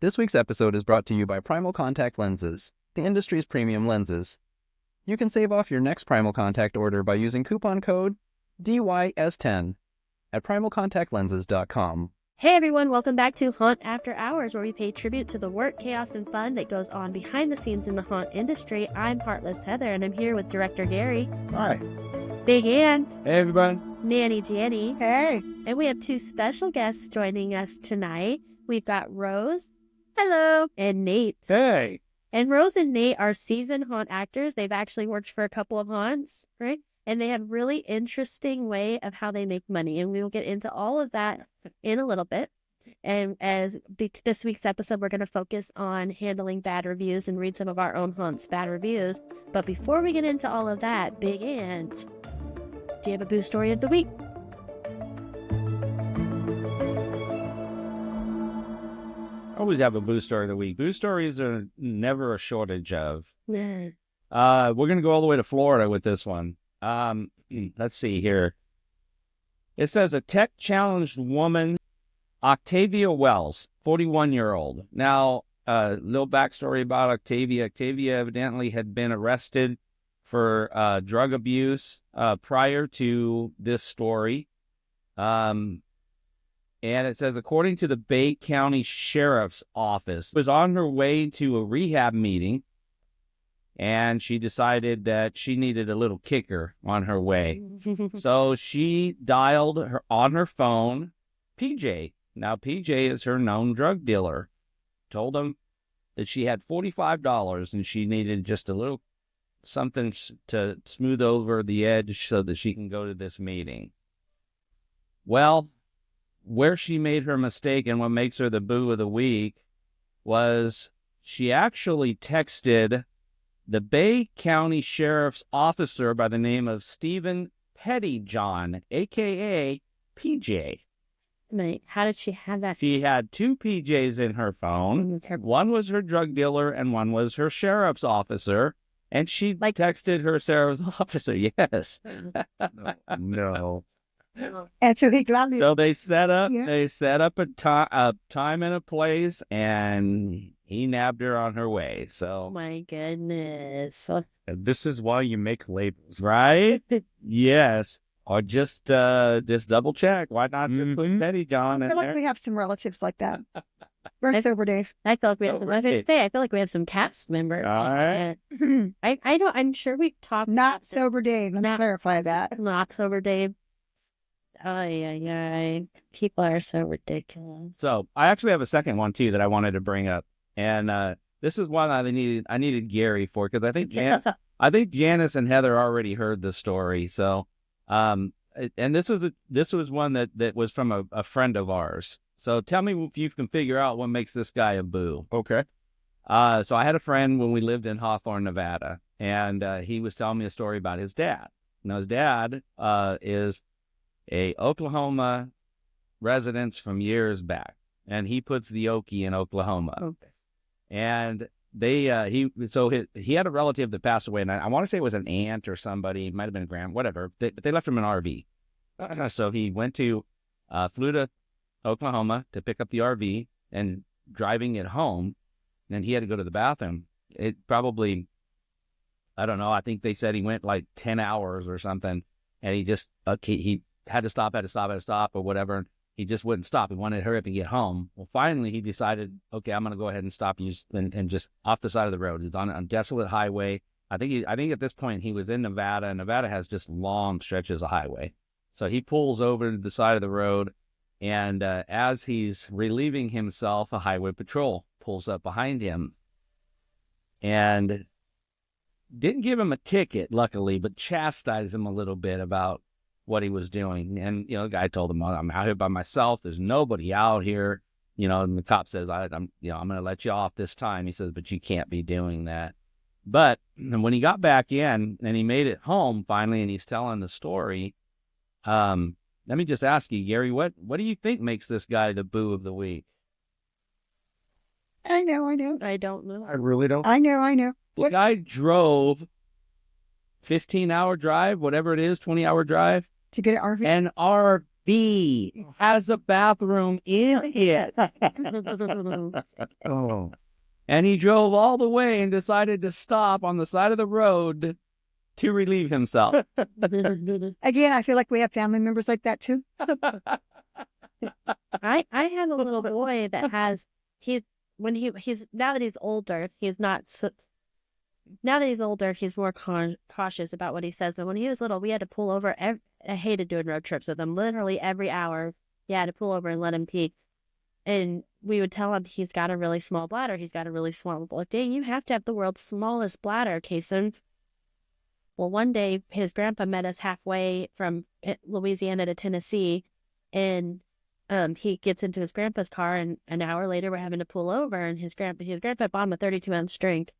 This week's episode is brought to you by Primal Contact Lenses, the industry's premium lenses. You can save off your next Primal Contact order by using coupon code DYS10 at primalcontactlenses.com. Hey everyone, welcome back to Haunt After Hours, where we pay tribute to the work, chaos, and fun that goes on behind the scenes in the haunt industry. I'm Heartless Heather, and I'm here with Director Gary. Hi. Big Ant. Hey, everybody. Nanny Janny. Hey. And we have two special guests joining us tonight. We've got Rose. Hello. And Nate. Hey. And Rose and Nate are seasoned haunt actors. They've actually worked for a couple of haunts, right? And they have really interesting way of how they make money. And we will get into all of that in a little bit. And as this week's episode, we're going to focus on handling bad reviews and read some of our own haunts' bad reviews. But before we get into all of that, Big Ant, do you have a boo story of the week? I always have a boo story of the week. Boo stories are never a shortage of. Yeah. We're going to go all the way to Florida with this one. Let's see here. It says a tech-challenged woman, Octavia Wells, 41-year-old. Now, a little backstory about Octavia. Octavia evidently had been arrested for drug abuse prior to this story. And it says, according to the Bay County Sheriff's Office, was on her way to a rehab meeting, and she decided that she needed a little kicker on her way. So she dialed on her phone PJ. Now, PJ is her known drug dealer. Told him that she had $45 and she needed just a little something to smooth over the edge so that she can go to this meeting. Well, where she made her mistake and what makes her the boo of the week was she actually texted the Bay County Sheriff's officer by the name of Stephen Pettyjohn, a.k.a. PJ. Wait, how did she have that? She had two PJs in her phone. One was her drug dealer and one was her sheriff's officer. And she texted her sheriff's officer, yes. No. And so he gladly. So they set up a time and a place, and he nabbed her on her way. So My goodness. And this is why you make labels. right? Yes. Or just double check. Why not just put Pettyjohn I in feel like there? we have some relatives like that. We're sober, Dave. I feel like we have some, I was gonna Right. say, I feel like we have some cast members. All right. I don't, I'm sure we've talked. Not sober, Dave. Let me Not- clarify that. Not sober, Dave. Oh, people are so ridiculous. So I actually have a second one too that I wanted to bring up, and this is one I needed Gary for, because I think Janice and Heather already heard the story. So, and this was one that was from a friend of ours. So tell me if you can figure out what makes this guy a boo. Okay. So I had a friend when we lived in Hawthorne, Nevada, and he was telling me a story about his dad. Now his dad is a Oklahoma residence from years back, and he puts the Okie in Oklahoma. Okay. And he had a relative that passed away, and I want to say it was an aunt or somebody, it might have been a grand, whatever. But they left him an RV. So he flew to Oklahoma to pick up the RV, and driving it home, and he had to go to the bathroom. It probably, I don't know, I think they said he went like 10 hours or something, and he had to stop or whatever. He just wouldn't stop. He wanted to hurry up and get home. Well, finally he decided, okay, I'm going to go ahead and stop and just off the side of the road. He's on a desolate highway. I think at this point he was in Nevada, and Nevada has just long stretches of highway. So he pulls over to the side of the road, and as he's relieving himself, a highway patrol pulls up behind him and didn't give him a ticket, luckily, but chastised him a little bit about what he was doing. And, the guy told him, I'm out here by myself. There's nobody out here. And the cop says, I'm going to let you off this time. He says, but you can't be doing that. But when he got back in and he made it home finally, and he's telling the story, let me just ask you, Gary, what do you think makes this guy the boo of the week? I know. I don't know. I really don't. I know. The guy drove 15-hour drive, whatever it is, 20-hour drive, To get an RV? and our V has a bathroom in it. Oh. And he drove all the way and decided to stop on the side of the road to relieve himself. Again, I feel like we have family members like that too. I have a little boy that has he's now that he's older, now that he's older, he's more cautious about what he says. But when he was little, we had to pull over. I hated doing road trips with him. Literally every hour, you had to pull over and let him pee. And we would tell him he's got a really small bladder. He's got a really small bladder. Dang, you have to have the world's smallest bladder, Kason. Well, one day his grandpa met us halfway from Louisiana to Tennessee, and he gets into his grandpa's car, and an hour later we're having to pull over, and his grandpa bought him a 32-ounce drink,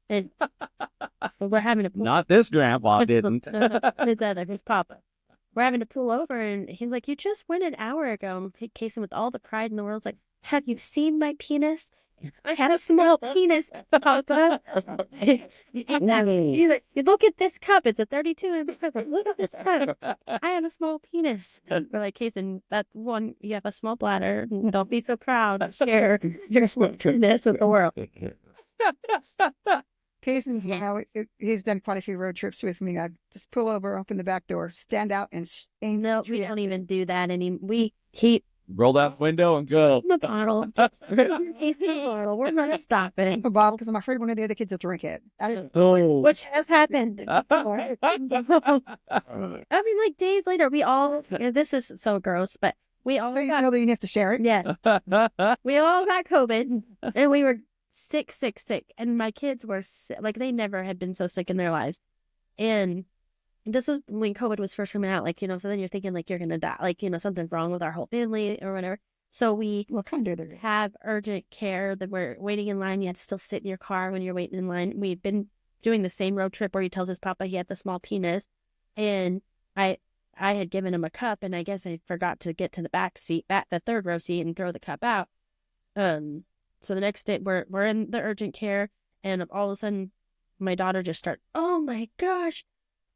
and we're having to pull Not this grandpa didn't. his papa. We're having to pull over, and he's like, "You just went an hour ago." And Casey, with all the pride in the world, is like, "Have you seen my penis? I had a small penis, Papa." You look at this cup. It's a 32-ounce cup. Look at this cup. I have a small penis. We're like, Casey, that's one. You have a small bladder. Don't be so proud. Share your small penis with the world. Casey's, he's done quite a few road trips with me. I just pull over, open the back door, stand out, and aim. No, we don't even do that anymore. We keep Roll that window and go. the bottle. Casey, the bottle. We're not stopping. A bottle because I'm afraid one of the other kids will drink it. Which has happened. I mean, like days later, we all. This is so gross, but we all So you got. know that you have to share it. Yeah, we all got COVID, and we were sick, and my kids were like they never had been so sick in their lives, and this was when COVID was first coming out. Like so then you're thinking like you're gonna die, like something's wrong with our whole family or whatever. So we What kind of they? have urgent care that we're waiting in line. You have to still sit in your car when you're waiting in line. We've been doing the same road trip where he tells his papa he had the small penis, and I had given him a cup, and I guess I forgot to get to the back seat, the third row seat, and throw the cup out. So the next day we're in the urgent care, and all of a sudden my daughter just starts, "Oh my gosh,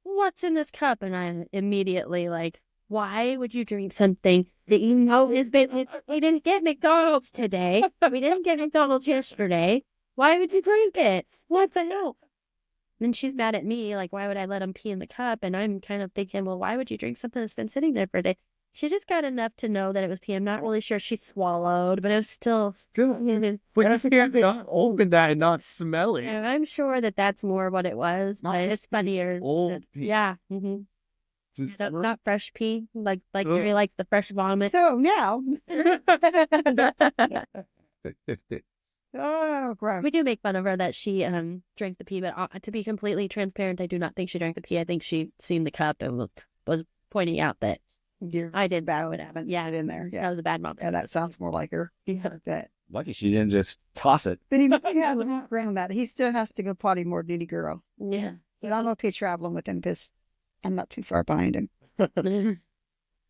what's in this cup?" And I'm immediately like, "Why would you drink something that you know is been? We didn't get McDonald's today. We didn't get McDonald's yesterday. Why would you drink it? What the hell?" And she's mad at me, like, why would I let him pee in the cup? And I'm kind of thinking, well, why would you drink something that's been sitting there for a day? She just got enough to know that it was pee. I'm not really sure she swallowed, but it was still. But you can't not open that and not smell it. And I'm sure that that's more what it was, Not but just it's funnier. old pee. Yeah. Not fresh pee, like very like the fresh vomit. So now, oh, gross. We do make fun of her that she drank the pee, but to be completely transparent, I do not think she drank the pee. I think she seen the cup and was pointing out that I did bad. What happened? Yeah, in there. that was a bad mom. Yeah, that sounds more like her. Yeah. That. Lucky she didn't just toss it. But he has a background that he still has to go potty more, did he, girl? Yeah. But I'm okay traveling with him because I'm not too far behind him.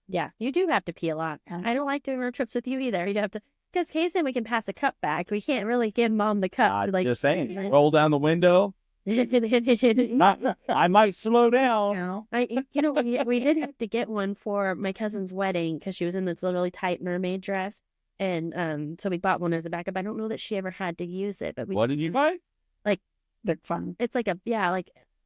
Yeah, you do have to pee a lot. I don't like doing road trips with you either. You have to, because Kay said we can pass a cup back. We can't really give mom the cup. Like, Just saying. Roll down the window. I might slow down. We did have to get one for my cousin's wedding because she was in this really tight mermaid dress, and so we bought one as a backup. I don't know that she ever had to use it, but What did you buy? They're fun. it's like a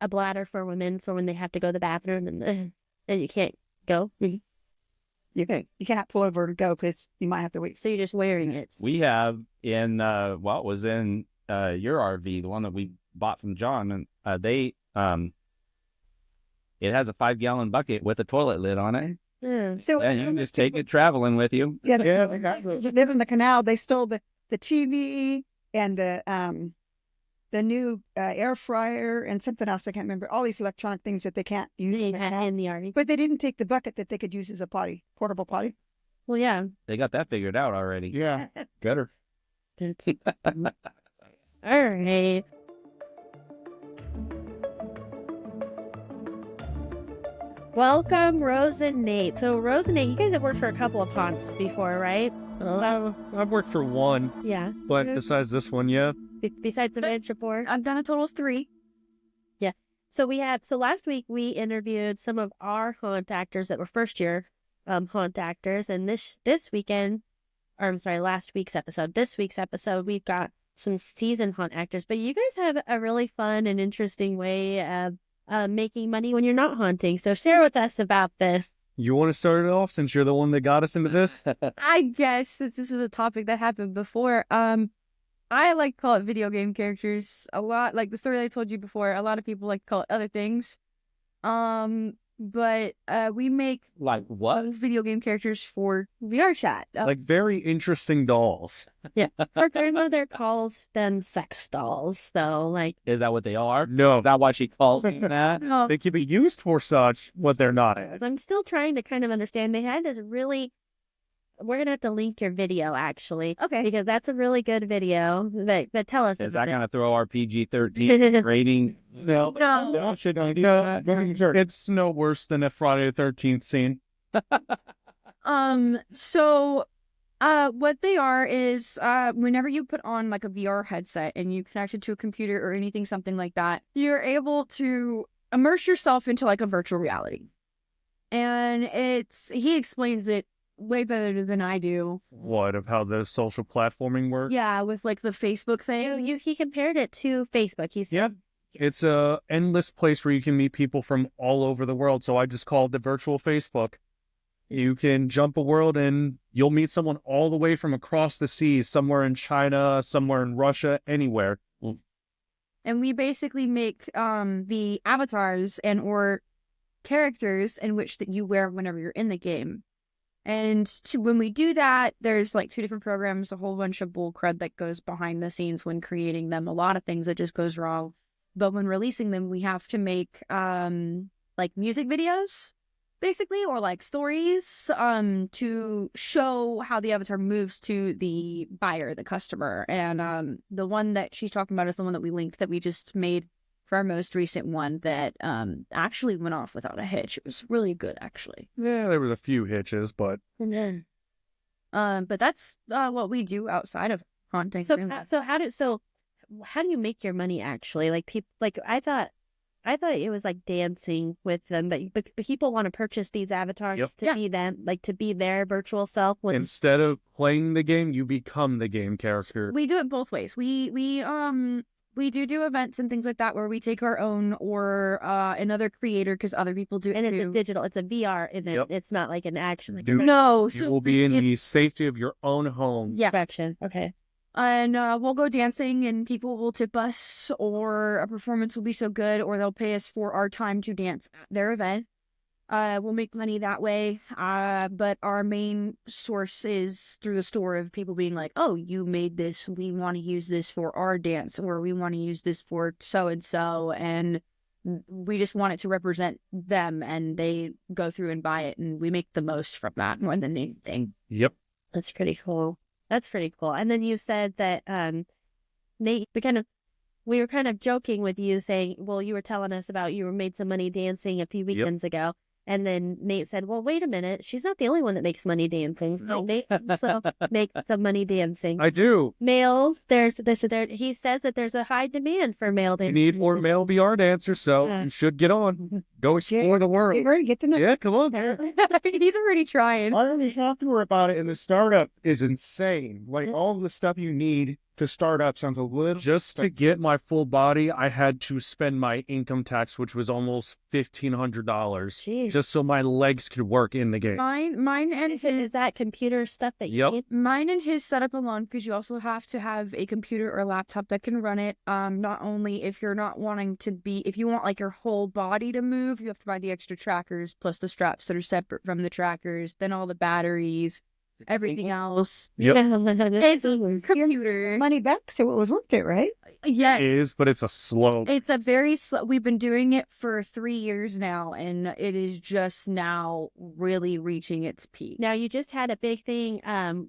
bladder for women for when they have to go to the bathroom and you can't go, You cannot pull over and go because you might have to wait. so you're just wearing it. We have in what was in your RV, the one that we bought from John, and they it has a 5-gallon bucket with a toilet lid on it, Yeah. So and you can just take it traveling with you. Yeah, they live in the canal. They stole the TV and the new air fryer and something else I can't remember. All these electronic things that they can't use in the canal. in the RV. But they didn't take the bucket that they could use as a portable potty. Well, yeah. They got that figured out already. Yeah, better. All right. Welcome, Rose and Nate. So, Rose and Nate, you guys have worked for a couple of haunts before, right? I've worked for one, Yeah. but besides this one, yeah. Besides the Ridge Report. I've done a total of 3. So last week we interviewed some of our haunt actors that were first year haunt actors, and this weekend, or I'm sorry, last week's episode, this week's episode, we've got some seasoned haunt actors. But you guys have a really fun and interesting way of making money when you're not haunting. So share with us about this. You want to start it off since you're the one that got us into this? I guess since this is a topic that happened before, I like to call it video game characters a lot. Like the story I told you before, a lot of people like to call it other things. But we make Like what? video game characters for VRChat. Like very interesting dolls. Yeah, our grandmother calls them sex dolls, though. Like, Is that what they are? No, Is that why she calls them that? No, they can be used for such, what they're not. I'm still trying to kind of understand. They had this really. We're gonna have to link your video actually, okay. because that's a really good video. But tell us. Is that about going to throw our PG-13 rating? No, No. Should I do no, that? it's no worse than a Friday the 13th scene. So, what they are is, whenever you put on like a VR headset and you connect it to a computer or anything, something like that, you're able to immerse yourself into like a virtual reality. And he explains it way better than I do. What, of how the social platforming works? Yeah, with like the Facebook thing. He compared it to Facebook. He said, It's a endless place where you can meet people from all over the world. So I just called it virtual Facebook. You can jump a world and you'll meet someone all the way from across the seas, somewhere in China, somewhere in Russia, anywhere. And we basically make the avatars and or characters in which that you wear whenever you're in the game. And when we do that, there's like 2 different programs, a whole bunch of bull crud that goes behind the scenes when creating them, a lot of things that just goes wrong. But when releasing them, we have to make like music videos, basically, or like stories to show how the avatar moves to the buyer, the customer. And the one that she's talking about is the one that we linked that we just made for our most recent one that actually went off without a hitch. It was really good, actually. Yeah, there was a few hitches, but But that's what we do outside of haunting. So how do you make your money actually? Like people, like I thought it was like dancing with them, but people want to purchase these avatars to be them, like to be their virtual self. instead of playing the game, you become the game character. We do it both ways. We do events and things like that where we take our own or another creator because other people do it And it's too. digital. It's a VR event. Yep. It's not like an action. Like No, You will be in the safety of your own home. yeah. action. Okay. And we'll go dancing and people will tip us or a performance will be so good or they'll pay us for our time to dance at their event. We'll make money that way. But our main source is through the store of people being like, oh, you made this. We want to use this for our dance or we want to use this for so-and-so. And we just want it to represent them and they go through and buy it and we make the most from that more than anything. Yep. That's pretty cool. And then you said that, Nate, we were kind of joking with you saying, well, you were telling us about you made some money dancing a few weekends ago. And then Nate said, well, wait a minute. She's not the only one that makes money dancing. So Nate also makes some money dancing. I do. Males, he says that there's a high demand for male You dancing. need more male VR dancers, so you should get on. Go explore the world. Get ready, get the next. Yeah, come on. He's already trying. I already talked to her about it, and the startup is insane. Like, all the stuff you need to start up sounds a little... Just to get my full body, I had to spend my income tax, which was almost $1,500, Jeez. just so my legs could work in the game. Mine and Is his that computer stuff that you Yep. need? Mine and his setup alone, because you also have to have a computer or a laptop that can run it. Not only if you're not wanting to if you want like your whole body to move, you have to buy the extra trackers plus the straps that are separate from the trackers, then all the batteries, everything else. Yep. It's a computer. Money back, so it was worth it, right? Yeah. It is, but it's a slow. It's a very slow. We've been doing it for 3 years now, and it is just now really reaching its peak. Now, you just had a big thing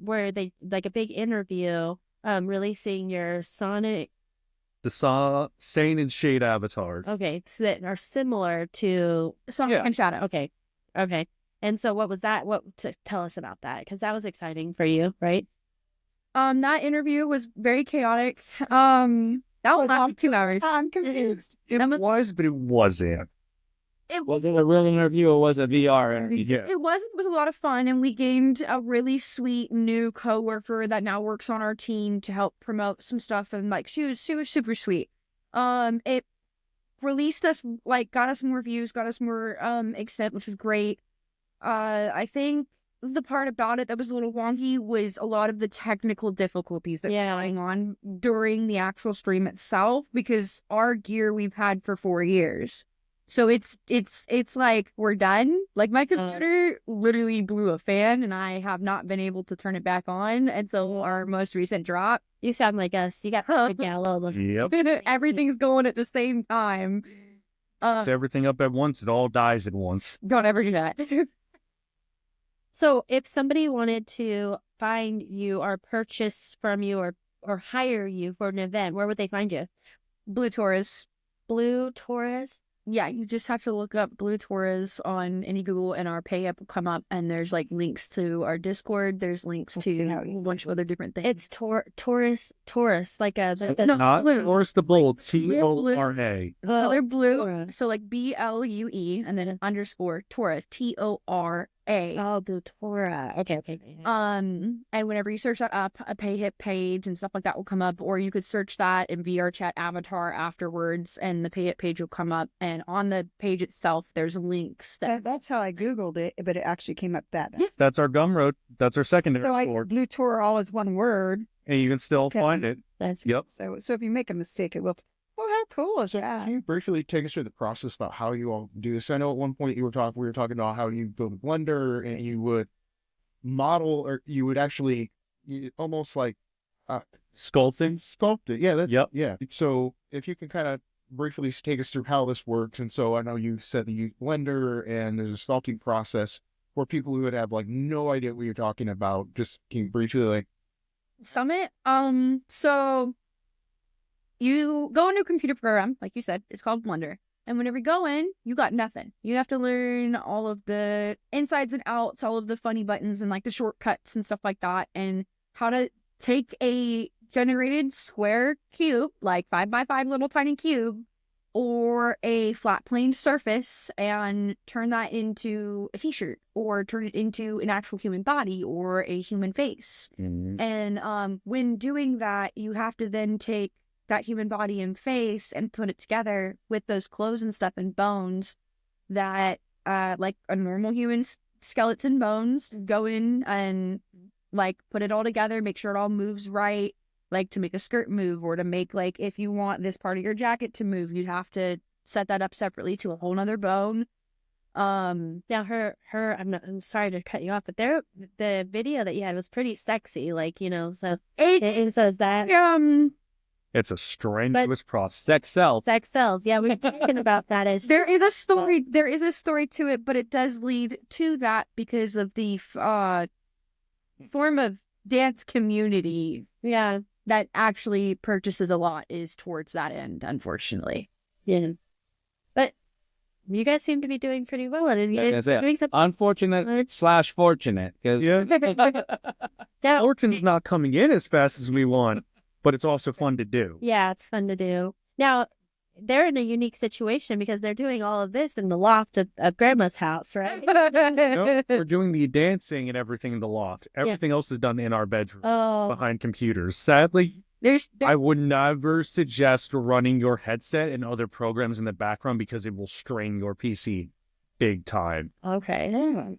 where they, like a big interview, releasing your Sonic. The Sane and Shade avatars. Okay, so that are similar to Sonic Yeah. and Shadow. Okay. And so what was that? Tell us about that, because that was exciting for you, right? That interview was very chaotic. That was lasted 2 hours. I'm confused. It was, but it wasn't. Was it a real interview or was it VR interview? It was a lot of fun, and we gained a really sweet new coworker that now works on our team to help promote some stuff, and like she was super sweet. It released us, like, got us more views, got us more extent, which was great. I think the part about it that was a little wonky was a lot of the technical difficulties that were going on during the actual stream itself, because our gear we've had for 4 years. So it's like we're done. Like, my computer literally blew a fan, and I have not been able to turn it back on. And so our most recent drop, You sound like us. You got a gallow. Yep. everything's going at the same time. It's everything up at once. It all dies at once. Don't ever do that. So if somebody wanted to find you or purchase from you or hire you for an event, where would they find you? Blue Taurus. Blue Taurus? Yeah, you just have to look up Blue Taurus on any Google, and our pay app will come up, and there's like links to our Discord. There's links to a bunch of other different things. It's Taurus, like a Not blue. Taurus the Bull, T-O-R-A. Color blue. Taurus. So like BLUE and then underscore Taurus, TORA. Oh, Blue Taurus. Okay. And whenever you search that up, a pay hit page and stuff like that will come up, or you could search that in VRChat avatar afterwards, and the pay hit page will come up. And on the page itself, there's links. That's how I Googled it, but it actually came up that. Yeah. That's our Gumroad. That's our secondary So sport. Blue Tour all is one word. And you can still find it. That's Yep. So if you make a mistake, it will. Well, how cool is that? Can you briefly take us through the process about how you all do this? I know at one point we were talking about how you build a blender and you would model, or you would actually almost like Sculpting. sculpt it. Yeah. Yep. Yeah. So if you can kind of briefly take us through how this works. And so I know you said that you use blender and there's a sculpting process for people who would have like no idea what you're talking about. Just can you briefly like Summit. So you go into a computer program, like you said, it's called Blender. And whenever you go in, you got nothing. You have to learn all of the insides and outs, all of the funny buttons and like the shortcuts and stuff like that, and how to take a generated square cube, like 5x5 little tiny cube, or a flat plane surface, and turn that into a t-shirt, or turn it into an actual human body or a human face. And when doing that, you have to then take that human body and face and put it together with those clothes and stuff and bones that like a normal human skeleton bones, go in and like put it all together, make sure it all moves right, like to make a skirt move, or to make, like, if you want this part of your jacket to move, you'd have to set that up separately to a whole nother bone. Now I'm sorry to cut you off, but the video that you had was pretty sexy, like, you know, so and so is that It's a strenuous process. Sex sells. sex sells. Yeah, we were talking about that as There is a story to it, but it does lead to that because of the form of dance community that actually purchases a lot is towards that end, unfortunately. Yeah. But you guys seem to be doing pretty well. And Like I you're said, doing something. unfortunate/fortunate. 'Cause Yeah. Now, Fortune's not coming in as fast as we want, but it's also fun to do. yeah, it's fun to do. Now, they're in a unique situation because they're doing all of this in the loft of Grandma's house, right? No, we're doing the dancing and everything in the loft. Everything else is done in our bedroom Oh, behind computers. Sadly, I would never suggest running your headset and other programs in the background because it will strain your PC big time. okay.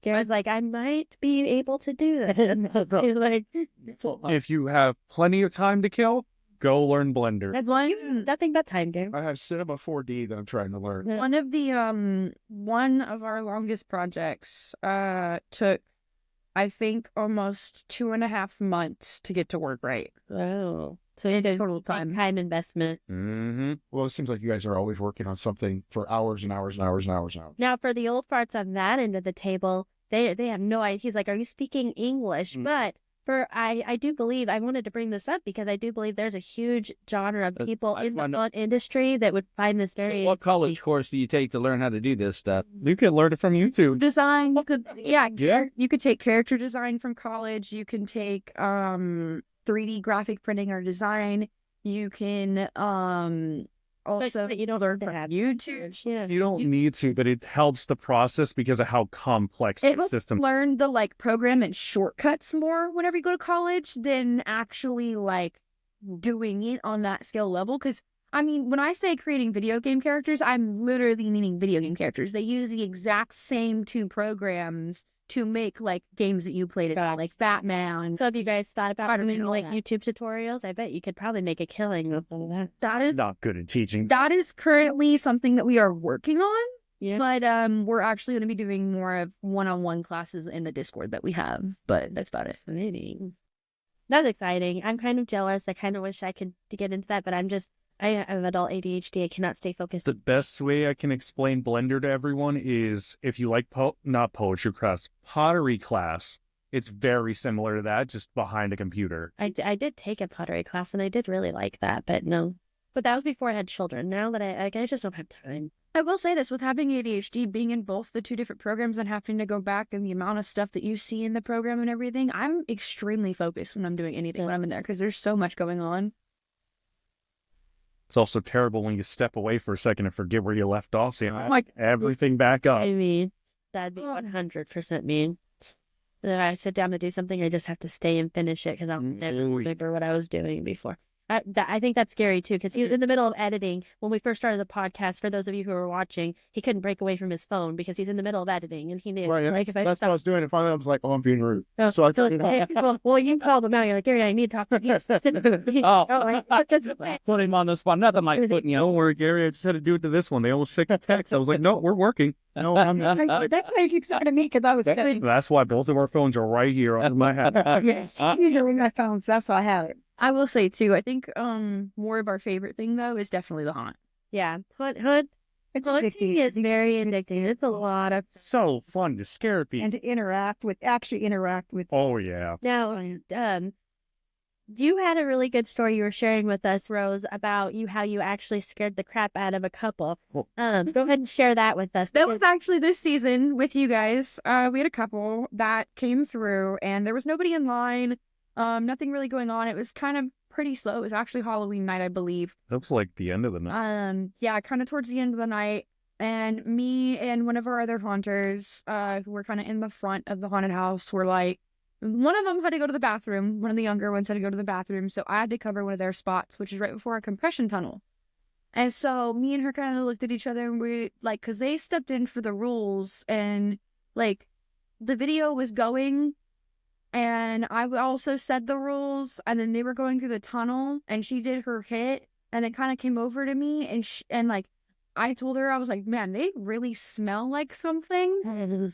Gary's like, I might be able to do that. Like, If you have plenty of time to kill, go learn Blender. that's nothing but time, Gary. I have Cinema 4D that I'm trying to learn. Yeah. One of our longest projects took, I think, almost 2.5 months to get to work right. Oh, so In it's total time. time investment. Mm-hmm. Well, it seems like you guys are always working on something for hours and hours and hours and hours and hours. Now, for the old farts on that end of the table, they have no idea. He's like, are you speaking English? But I do believe, I wanted to bring this up because I do believe there's a huge genre of people in the haunt industry that would find this very... What college course do you take to learn how to do this stuff? You can learn it from YouTube. Design, Yeah. you could take character design from college. You can take 3D graphic printing or design. You can also but you don't learn have to from have YouTube. Yeah. You don't need to, but it helps the process because of how complex It the will system. learn the like program and shortcuts more whenever you go to college than actually like doing it on that skill level. Because I mean, when I say creating video game characters, I'm literally meaning video game characters. They use the exact same 2 programs to make like games that you played, like Batman. So have you guys thought about Spider-Man, doing all like that. YouTube tutorials? I bet you could probably make a killing with all that. That is Not good at teaching. that is currently something that we are working on. Yeah. But we're actually going to be doing more of one-on-one classes in the Discord that we have. But that's about it. Exciting. That's exciting. I'm kind of jealous. I kind of wish I could to get into that, but I have adult ADHD. I cannot stay focused. The best way I can explain Blender to everyone is if you like not poetry class, pottery class. It's very similar to that, just behind a computer. I did take a pottery class and I did really like that, but no. But that was before I had children. Now that I just don't have time. I will say this, with having ADHD, being in both the 2 different programs and having to go back and the amount of stuff that you see in the program and everything, I'm extremely focused when I'm doing anything when I'm in there because there's so much going on. It's also terrible when you step away for a second and forget where you left off, so you have Like everything back up. I mean, that'd be 100% me. And if I sit down to do something, I just have to stay and finish it because I'll never remember what I was doing before. I think that's scary too, because he was in the middle of editing when we first started the podcast. For those of you who were watching, he couldn't break away from his phone because he's in the middle of editing, and he knew. Right, Like, that's what I was doing. And finally, I was like, "Oh, I'm being rude." Oh, So I so, took it hey, well, you called him out. You're like, Gary, I need to talk to you. Put him on the spot. Nothing like putting you Don't know. worry, Gary, I just had to do it to this one. They almost checked the text. I was like, no, we're working. No, I'm not. That's why you keep talking to me, because I was kidding. That's why both of our phones are right here on my head. Yes, these are in my phones. That's why I have it. I will say too, I think more of our favorite thing though is definitely the haunt. Yeah, It's haunting addicting. is very addicting. It's a lot of. So fun to scare people. And to actually interact with. Oh, yeah. Now, you had a really good story you were sharing with us, Rose, about how you actually scared the crap out of a couple. Go ahead and share that with us. That was actually this season with you guys. We had a couple that came through and there was nobody in line. Nothing really going on. It was kind of pretty slow. It was actually Halloween night, I believe. That was like the end of the night. Yeah, kind of towards the end of the night. And me and one of our other haunters, who were kind of in the front of the haunted house, were like, one of them had to go to the bathroom. One of the younger ones had to go to the bathroom. So I had to cover one of their spots, which is right before our compression tunnel. And so me and her kind of looked at each other and we like, cause they stepped in for the rules and like the video was going and I also said the rules and then they were going through the tunnel and she did her hit and then kind of came over to me and like, I told her, I was like, man, they really smell like something.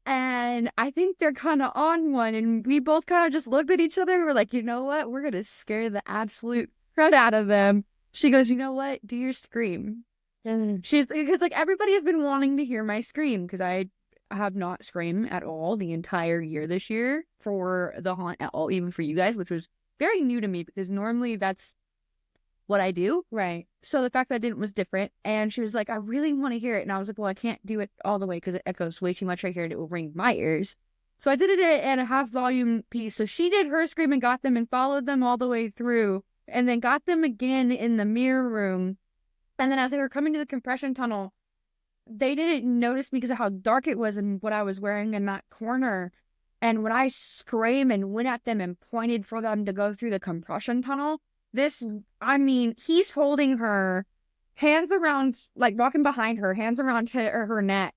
And I think they're kind of on one. And we both kind of just looked at each other and we're like, you know what? We're going to scare the absolute crud out of them. She goes, you know what? Do your scream. Because like everybody has been wanting to hear my scream because I have not screamed at all the entire year this year for the haunt at all, even for you guys, which was very new to me because normally that's what I do. Right. So the fact that I didn't was different. And she was like, I really want to hear it. And I was like, well, I can't do it all the way because it echoes way too much right here and it will ring my ears. So I did it at a half volume piece. So she did her scream and got them and followed them all the way through and then got them again in the mirror room. And then as they were coming to the compression tunnel, they didn't notice me because of how dark it was and what I was wearing in that corner. And when I screamed and went at them and pointed for them to go through the compression tunnel, he's holding her, hands around, like walking behind her, hands around her neck.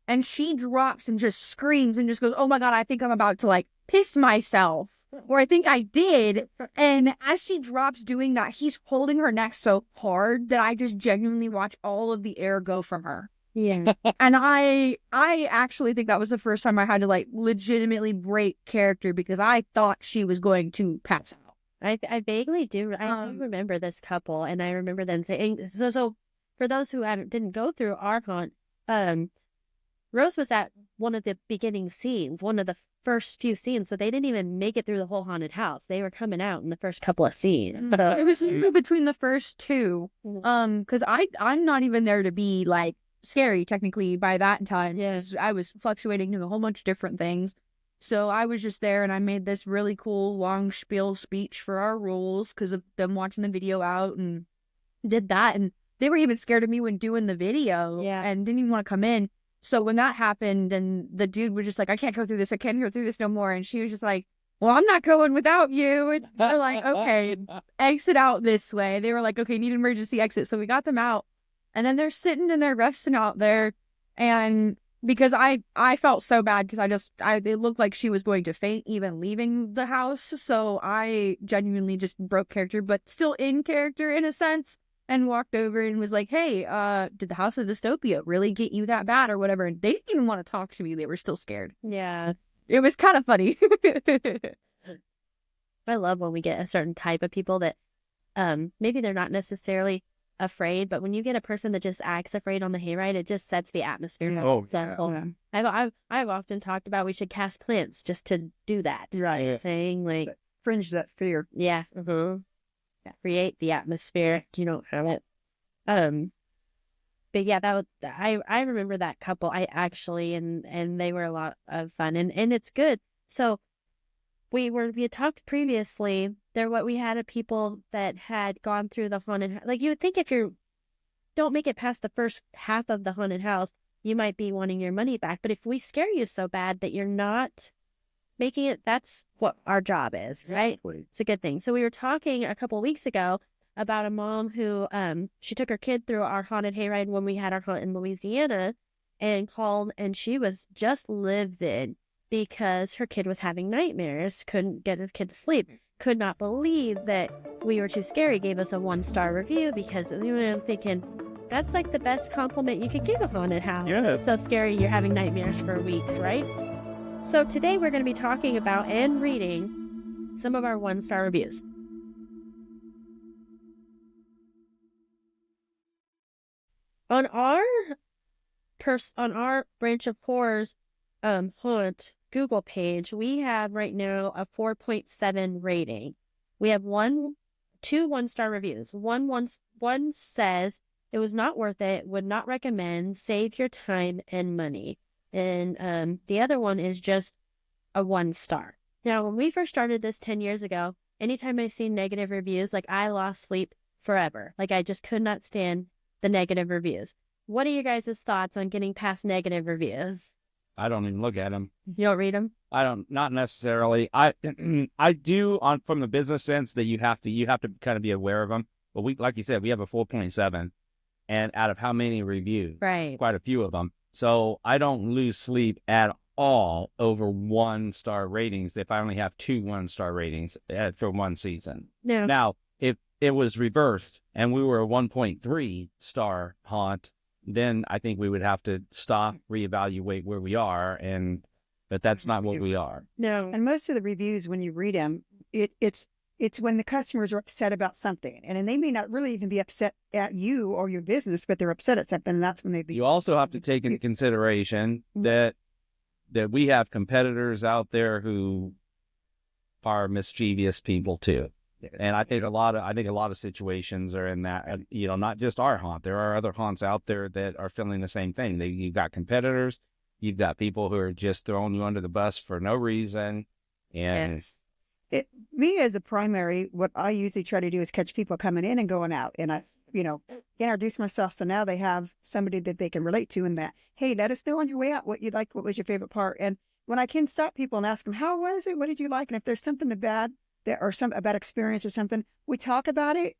And she drops and just screams and just goes, oh my God, I think I'm about to like piss myself. Or I think I did. And as she drops doing that, he's holding her neck so hard that I just genuinely watch all of the air go from her. Yeah. And I actually think that was the first time I had to like legitimately break character because I thought she was going to pass out. I vaguely do. I do remember this couple, and I remember them saying so. For those who didn't go through our haunt, Rose was at one of the beginning scenes, one of the first few scenes. So they didn't even make it through the whole haunted house. They were coming out in the first couple of scenes. It was between the first two, because I'm not even there to be like scary technically by that time. Yes, I was fluctuating doing a whole bunch of different things. So I was just there and I made this really cool long spiel speech for our rules because of them watching the video out and did that. And they were even scared of me when doing the video and didn't even want to come in. So when that happened and the dude was just like, I can't go through this. I can't go through this no more. And she was just like, well, I'm not going without you. And they're like, okay, exit out this way. They were like, okay, need an emergency exit. So we got them out. And then they're sitting and they're resting out there. And because I felt so bad because it looked like she was going to faint even leaving the house. So I genuinely just broke character, but still in character in a sense, and walked over and was like, hey, did the House of Dystopia really get you that bad or whatever? And they didn't even want to talk to me. They were still scared. Yeah. It was kind of funny. I love when we get a certain type of people that maybe they're not necessarily afraid, but when you get a person that just acts afraid on the hayride, it just sets the atmosphere. Oh, So I've often talked about we should cast plants just to do that. Right. Saying like Fringe that fear. yeah, create the atmosphere. You don't have it. But yeah, that was I remember that couple. I actually and they were a lot of fun and it's good. So we had talked previously. We had people that had gone through the haunted. Like you would think if you don't make it past the first half of the haunted house, you might be wanting your money back. But if we scare you so bad that you're not making it, that's what our job is, right? Exactly. It's a good thing. So we were talking a couple of weeks ago about a mom who she took her kid through our haunted hayride when we had our hunt in Louisiana, and called, and she was just livid because her kid was having nightmares, couldn't get her kid to sleep, could not believe that we were too scary, gave us a 1-star review because I'm thinking that's like the best compliment you could give a haunted house. Yeah. It's so scary you're having nightmares for weeks, right? So today we're going to be talking about and reading some of our 1-star reviews. On our Branch of Horrors haunt Google page, we have right now a 4.7 rating. We have two 1-star reviews. One says it was not worth it, would not recommend, save your time and money. And the other one is just a 1-star. Now, when we first started this 10 years ago, anytime I seen negative reviews, like I lost sleep forever. Like I just could not stand the negative reviews. What are your guys' thoughts on getting past negative reviews? I don't even look at them. You don't read them? Not necessarily. I do from the business sense that you have to kind of be aware of them. But like you said, we have a 4.7, and out of how many reviews? Right. Quite a few of them. So I don't lose sleep at all over 1-star ratings if I only have 2 1-star ratings for one season. No. Now, if it was reversed and we were a 1.3 star haunt, then I think we would have to stop, reevaluate where we are, but that's not what we are. No. And most of the reviews, when you read them, it's when the customers are upset about something, and they may not really even be upset at you or your business, but they're upset at something, and that's when they. You also have to take into consideration that we have competitors out there who are mischievous people too. And I think a lot of situations are in that, not just our haunt. There are other haunts out there that are feeling the same thing. You've got competitors, you've got people who are just throwing you under the bus for no reason. And yes. Me as a primary, what I usually try to do is catch people coming in and going out, and I, introduce myself. So now they have somebody that they can relate to, and that, hey, let us know on your way out what you liked, what was your favorite part. And when I can stop people and ask them, how was it? What did you like? And if there's something bad, or a bad experience or something, we talk about it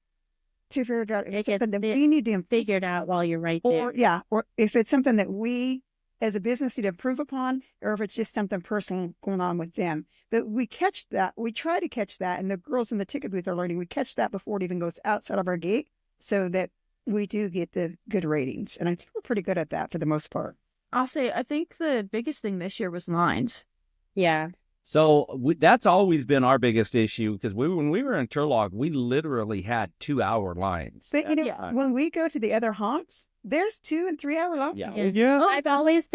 to figure out if it's something that we need to figure it out while you're right there. Or if it's something that we as a business need to improve upon, or if it's just something personal going on with them. But we catch that, we try to catch that, and the girls in the ticket booth are learning, we catch that before it even goes outside of our gate, so that we do get the good ratings. And I think we're pretty good at that for the most part. I'll say, I think the biggest thing this year was lines. Yeah. So that's always been our biggest issue, because when we were in Turlock, we literally had 2-hour lines. But when we go to the other haunts, there's 2 and 3 hour lines. Yeah. I've always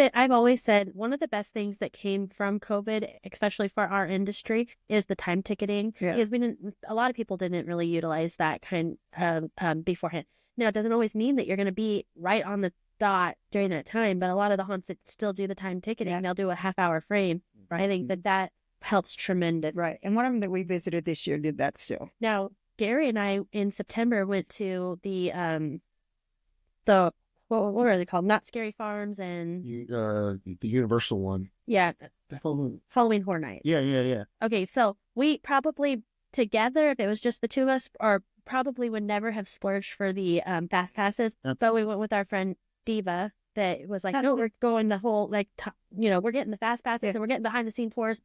said one of the best things that came from COVID, especially for our industry, is the time ticketing. Yeah. Because a lot of people didn't really utilize that kind of beforehand. Now, it doesn't always mean that you're going to be right on the dot during that time, but a lot of the haunts that still do the time ticketing, they'll do a half-hour frame. Right. I think that helps tremendous. Right. And one of them that we visited this year did that still. Now, Gary and I in September went to the the what are they called? Not Scary Farms and The Universal one. yeah, Oh, Halloween Horror Nights. yeah. Okay, so we probably together, if it was just the two of us, or probably would never have splurged for the fast passes. Yep. But we went with our friend Diva that was like, no, we're going the whole we're getting the fast passes and we're getting behind the scene tours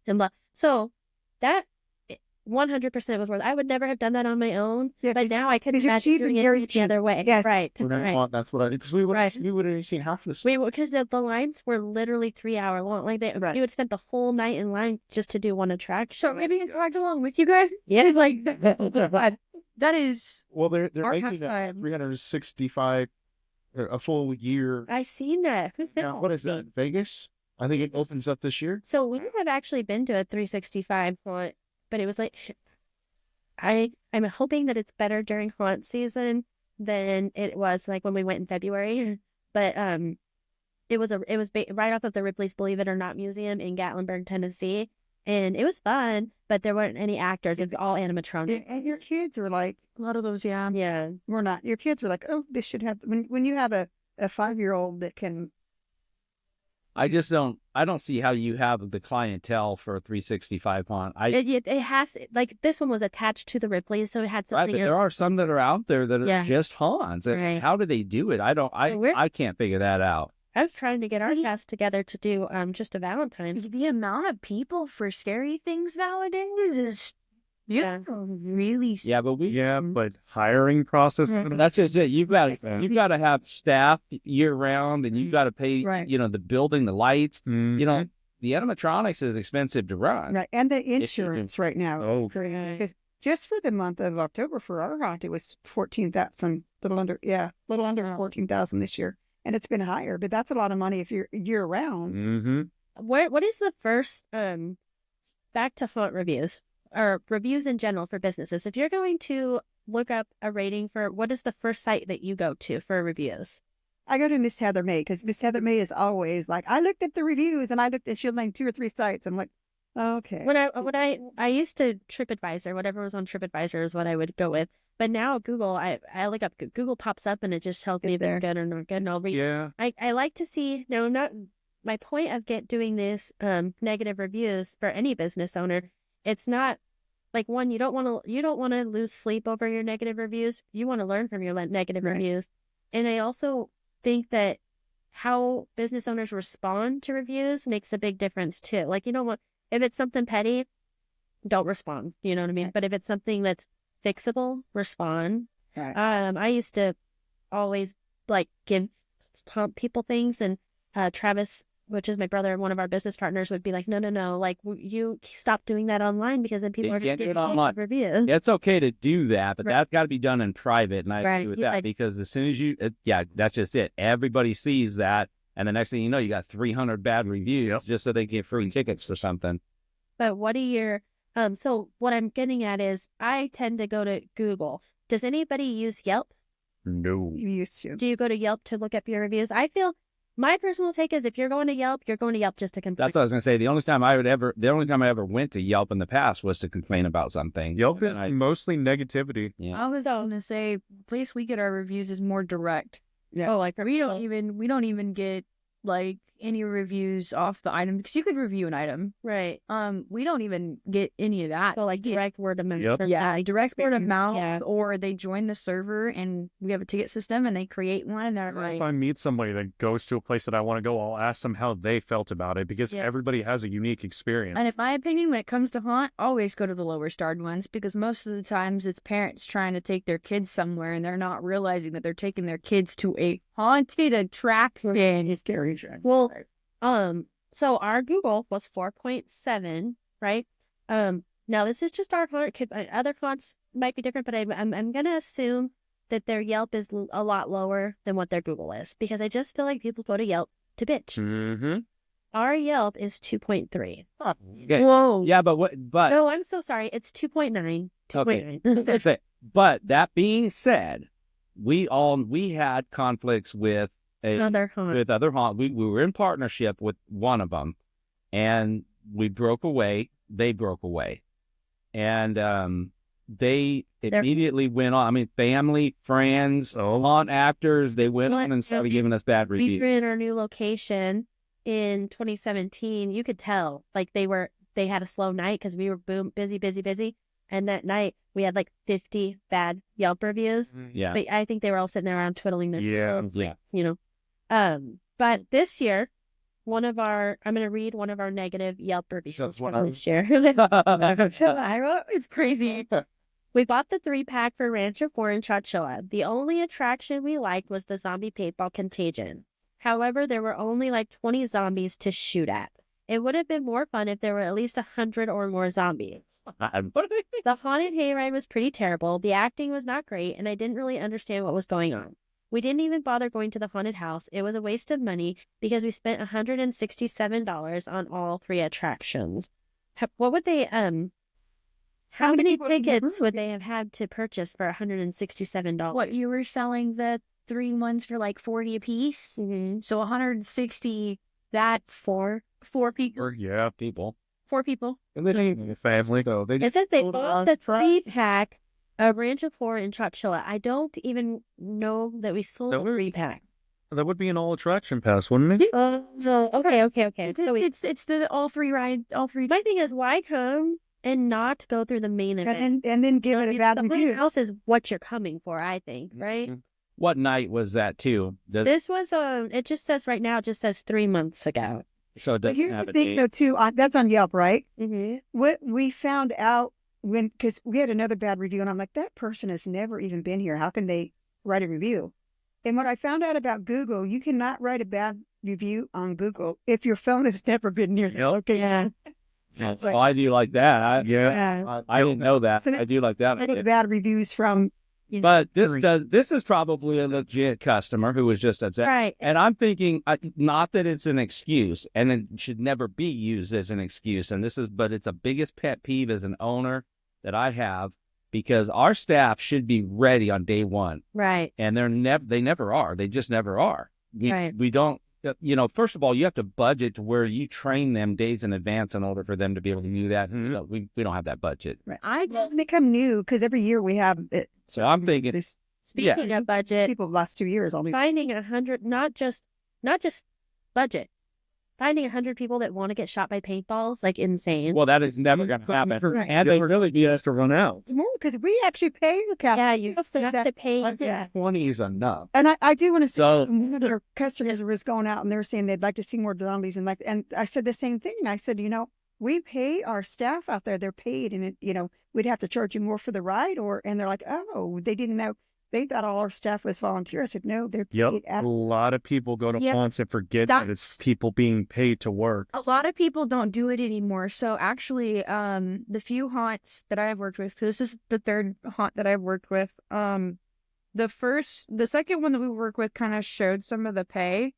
and blah. So that 100% was worth it. I would never have done that on my own, but now I could imagine doing it the other way. Yes. Right. That's what I did, because we would have seen half of this. Because the lines were literally 3 hour long. Like you would spend the whole night in line just to do one attraction. So maybe I can tag along with you guys. Yeah, It's like that is. Well, they're Our making that pastime. 365 a full year. I seen that. Now, what is that? Vegas? I think it opens up this year. So we have actually been to a 365 haunt, but it was like I'm hoping that it's better during haunt season than it was like when we went in February. But it was right off of the Ripley's Believe It or Not Museum in Gatlinburg, Tennessee, and it was fun. But there weren't any actors; it was all animatronic. And your kids were like, A lot of those, yeah. Yeah, we're not. Your kids were like, oh, this should have. When you have a 5-year-old that can. I don't see how you have the clientele for a 365 haunt. it has like this one was attached to the Ripley's, so it had Right, something. but there are some that are out there that are just haunts. And Right. how do they do it? I can't figure that out. I was trying to get our cast together to do just a Valentine's. The amount of people for scary things nowadays is really. Yeah, but but hiring process. that's just it. You've got to have staff year round, and you've got to pay. Right. The building, the lights. Mhm. The animatronics is expensive to run. Right. And the insurance right now. Oh. Because just for the month of October for our haunt, it was 14,000, little under 14,000 this year. And it's been higher, but that's a lot of money if you're year round. Mm-hmm. What is the first back to haunt reviews or reviews in general for businesses? If you're going to look up a rating for, what is the first site that you go to for reviews? I go to Miss Heather May because Miss Heather May is always like, I looked at the reviews and she'll name 2 or 3 sites. I'm like, okay. When I used to TripAdvisor, whatever was on TripAdvisor is what I would go with. But now Google, I look up, Google pops up and it just tells me if they're good or not good. And I'll read. Yeah. I like to see, no, not my point of doing these negative reviews for any business owner. It's not like, one, you don't want to lose sleep over your negative reviews. You want to learn from your negative reviews. And I also think that how business owners respond to reviews makes a big difference too. Like, if it's something petty, don't respond. You know what I mean? But if it's something that's fixable, respond. Right. I used to always pump people things, and Travis, which is my brother and one of our business partners, would be like, no, like you stop doing that online because then people are going to get online reviews. It's okay to do that, but that's got to be done in private. And I agree with that, Like, because as soon as that's just it. Everybody sees that. And the next thing you know, you got 300 bad reviews just so they get free tickets or something. But what are your so what I'm getting at is I tend to go to Google. Does anybody use Yelp? No. You used to. Do you go to Yelp to look up your reviews? I feel my personal take is if you're going to Yelp, you're going to Yelp just to complain. That's what I was going to say. The only time I ever went to Yelp in the past was to complain about something. Yelp is mostly negativity. Yeah. I was going to say, the place we get our reviews is more direct. Yeah. Oh, like we don't even get like any reviews off the item, because you could review an item. Right. We don't even get any of that. So like direct word of mouth. Yep. Yeah, direct word of mouth, Yeah. or they join the server and we have a ticket system and they create one and they're If like, I meet somebody that goes to a place that I want to go, I'll ask them how they felt about it, because everybody has a unique experience. and in my opinion, when it comes to haunt, always go to the lower starred ones, because most of the times it's parents trying to take their kids somewhere and they're not realizing that they're taking their kids to a haunted attraction. Scary track. Well, so our Google was 4.7, right? Now this is just our haunt. Other haunts might be different, but I'm gonna assume that their Yelp is a lot lower than what their Google is, because I just feel like people go to Yelp to bitch. Mm-hmm. Our Yelp is 2.3. Okay. Whoa. Yeah, but No, I'm so sorry. It's 2.9. 2.9. That's it. But that being said, we had conflicts with Other haunt. other haunt. We were in partnership with one of them, and we broke away. They broke away, and they immediately went on. I mean, family, friends, haunt actors, they went on and started giving us bad We reviews. were in our new location in 2017. You could tell, like, they had a slow night because we were busy. And that night we had like 50 bad Yelp reviews. Yeah. But I think they were all sitting there around twiddling their thumbs, Yeah. you know. But this year, I'm going to read one of our negative Yelp reviews That's from what this year. It's crazy. We bought the 3-pack for Rancho 4 in Chowchilla. The only attraction we liked was the zombie paintball contagion. However, there were only like 20 zombies to shoot at. It would have been more fun if there were at least 100 or more zombies. The haunted hayride was pretty terrible, the acting was not great, and I didn't really understand what was going on. We didn't even bother going to the haunted house. It was a waste of money because we spent $167 on all 3 attractions. What would they, how many people did you tickets would bring? they have had to purchase for $167? What, you were selling the 3 ones for like 40 a piece? Mm-hmm. So 160, that's four people. Yeah. People. 4 people. And they didn't Family. though. They It says they Hold bought on, the try- 3-pack of Rancho 4 in Chowchilla. I don't even know that we sold That a would- 3-pack. That would be an all attraction pass, wouldn't it? Okay. So It's the all 3 ride, all 3. my thing is, why come and not go through the main event? And then give it a bad The review. haunted house is what you're coming for, I think, right? What night was that too? This was it just says right now, it just says 3 months ago. So it But doesn't here's have the a thing, date. though, too. That's on Yelp, right? Mm-hmm. What we found out because we had another bad review, and I'm like, that person has never even been here. How can they write a review? And what I found out about Google, you cannot write a bad review on Google if your phone has never been near the Yep. location. Oh, I do like that. Yeah. I didn't know that. I do like that. I get bad reviews from. But this is probably a legit customer who was just upset. Right. And I'm thinking, not that it's an excuse, and it should never be used as an excuse. But it's a biggest pet peeve as an owner that I have, because our staff should be ready on day one, Right. and they never are. They just never are. Right. We don't. First of all, you have to budget to where you train them days in advance in order for them to be able to do that. We don't have that budget. Right. They come new because every year we have it. So I'm thinking, There's Speaking of budget, people the last 2 years only. finding 100, not just budget, finding 100 people that want to get shot by paintballs, like insane. well, that is never going to happen. Right. And they really be has to run out. More because we actually pay the cap. Yeah, you have to pay. Yeah. 20 is enough. And I do want to say, So- one of our customers was going out and they were saying they'd like to see more zombies. And I said the same thing. I said, we pay our staff out there. They're paid. And, we'd have to charge you more for the ride. And they're like, oh, they didn't know. They thought all our staff was volunteer. I said, no, they're paid. Yep. A lot of people go to Yeah. haunts and forget that it's people being paid to work. A lot of people don't do it anymore. So actually, the few haunts that I've worked with, 'cause this is the 3rd haunt that I've worked with, the second one that we worked with kind of showed some of the pay,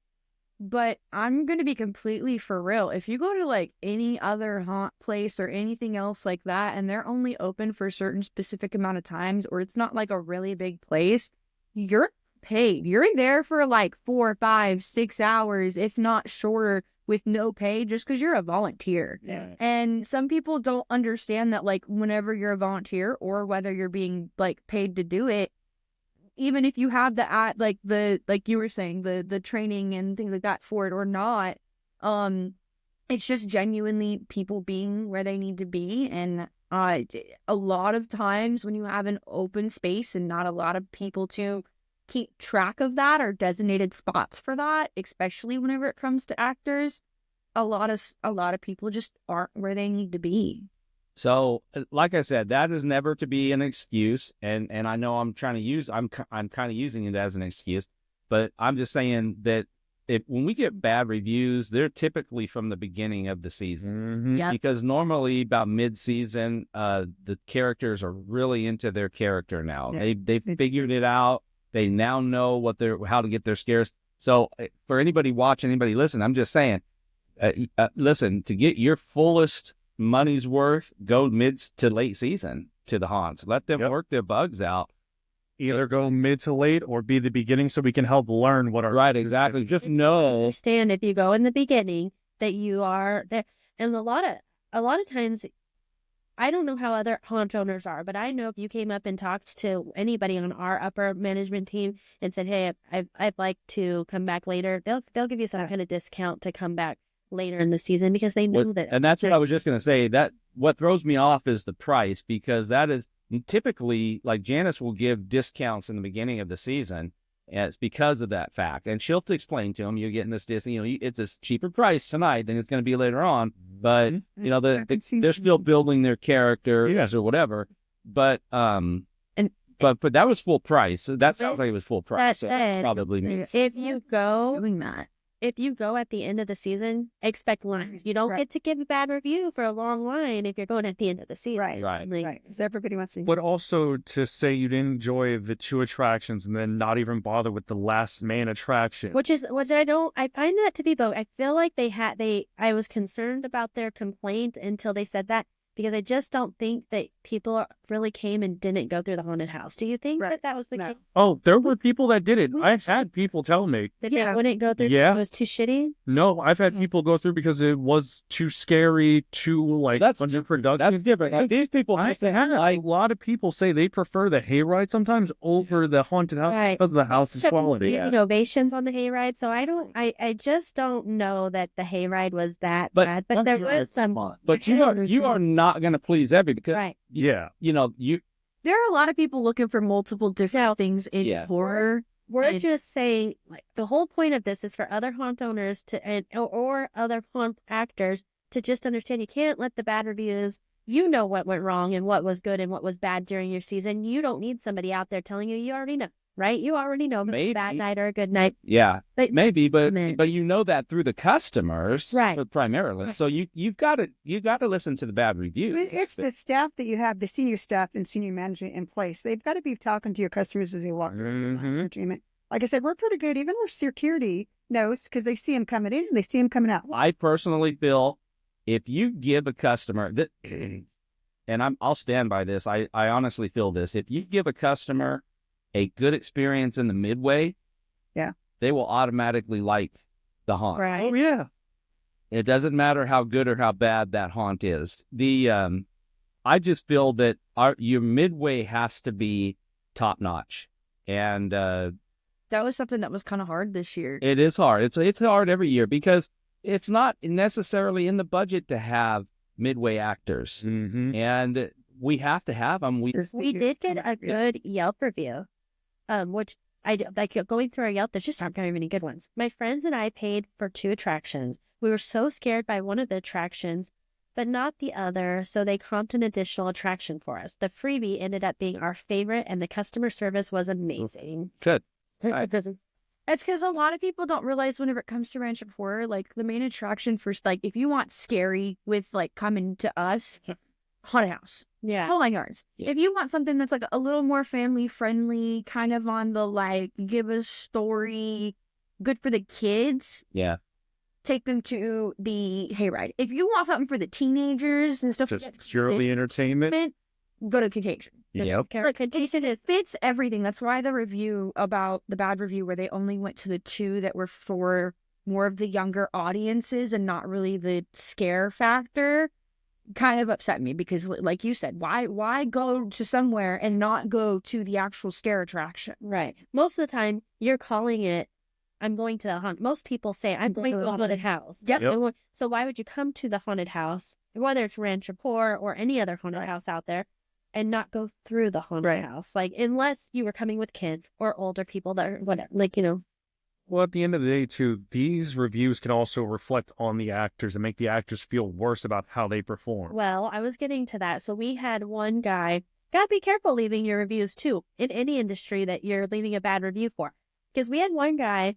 but I'm going to be completely for real. If you go to like any other haunt place or anything else like that, and they're only open for a certain specific amount of times, or it's not like a really big place, you're paid. You're there for like 4, 5, 6 hours, if not shorter, with no pay, just because you're a volunteer. Yeah. And some people don't understand that, like, whenever you're a volunteer or whether you're being like paid to do it, even if you have like you were saying, the training and things like that for it or not, it's just genuinely people being where they need to be. And a lot of times when you have an open space and not a lot of people to keep track of that or designated spots for that, especially whenever it comes to actors, a lot of people just aren't where they need to be. So, like I said, that is never to be an excuse, and I know I'm kind of using it as an excuse, but I'm just saying that when we get bad reviews, they're typically from the beginning of the season, Yep. because normally about mid-season, the characters are really into their character now. Yeah. They've figured it out. They now know how to get their scares. So, for anybody watching, anybody listen, I'm just saying, listen, to get your fullest money's worth, go mid to late season to the haunts. Let them work their bugs out. Either go mid to late or be the beginning so we can help learn what our... Right, exactly. Just know. Understand if you go in the beginning that you are there, and a lot of times I don't know how other haunt owners are, but I know if you came up and talked to anybody on our upper management team and said, "Hey, I'd like to come back later," they'll give you some kind of discount to come back later in the season because they know that. And that's what I was just going to say. That what throws me off is the price, because that is typically, like, Janice will give discounts in the beginning of the season. And it's because of that fact. And she'll explain to them, you're getting this Disney, it's a cheaper price tonight than it's going to be later on. But, they're still building their character or whatever. But, but that was full price. That sounds like it was full price. So probably means. If you go doing that. If you go at the end of the season, expect lines. You don't get to give a bad review for a long line if you're going at the end of the season. Right. Because everybody wants to. But also to say you didn't enjoy the 2 attractions and then not even bother with the last main attraction. Which I find that to be both. I feel like I was concerned about their complaint until they said that, because I just don't think that people really came and didn't go through the haunted house. Do you think that was the case? Oh, there were people that did it. I've had people tell me that they wouldn't go through because it was too shitty? No, I've had people go through because it was too scary, too that's unproductive. That's different. Like, these people, a lot of people say they prefer the hayride sometimes over the haunted house because of the house's quality. Innovations on the hayride, so I just don't know that the hayride was that bad. But there was some. But you are not going to please everybody, because there are a lot of people looking for multiple different things in horror. We're just saying, like, the whole point of this is for other haunt owners or other haunt actors to just understand you can't let the bad reviews. You know what went wrong and what was good and what was bad during your season. You don't need somebody out there telling you. You already know, right? You already know if it's a bad night or a good night. Yeah, but you know that through the customers, right? Primarily, so you've got to listen to the bad reviews. It's the staff that you have, the senior staff and senior management in place. They've got to be talking to your customers as they walk through the entertainment. Like I said, we're pretty good. Even our security knows, because they see them coming in and they see them coming out. I personally feel if you give a customer that, and I'll stand by this. I honestly feel this. If you give a customer a good experience in the midway, they will automatically like the haunt. Right. Oh, yeah. It doesn't matter how good or how bad that haunt is. I just feel that your midway has to be top notch. And that was something that was kind of hard this year. It is hard. It's hard every year, because it's not necessarily in the budget to have midway actors. And we have to have them. We did get a good Yelp review. Which I like going through our Yelp. There's just aren't very many good ones. My friends and I paid for 2 attractions. We were so scared by one of the attractions, but not the other. So they comped an additional attraction for us. The freebie ended up being our favorite, and the customer service was amazing. Good. It's because a lot of people don't realize whenever it comes to Ranch of Horror, like the main attraction for, like, if you want scary with like coming to us, haunted house. Yeah. Whole 9 yards. Yeah. If you want something that's like a little more family friendly, kind of on the like give a story, good for the kids. Yeah. Take them to the hayride. If you want something for the teenagers and stuff, just purely entertainment, go to Contagion. Yep. It fits everything. That's why the review about the bad review where they only went to the 2 that were for more of the younger audiences and not really the scare factor kind of upset me, because like you said, why go to somewhere and not go to the actual scare attraction? Right. Most of the time you're calling it, I'm going to the haunt. Most people say I'm going to the haunted house. Yep. So why would you come to the haunted house, whether it's Ranch Rapport or any other haunted house out there, and not go through the haunted house? Like, unless you were coming with kids or older people that are whatever, like, Well, at the end of the day, too, these reviews can also reflect on the actors and make the actors feel worse about how they perform. Well, I was getting to that. So we had one guy, gotta be careful leaving your reviews, too, in any industry that you're leaving a bad review for. Because we had one guy,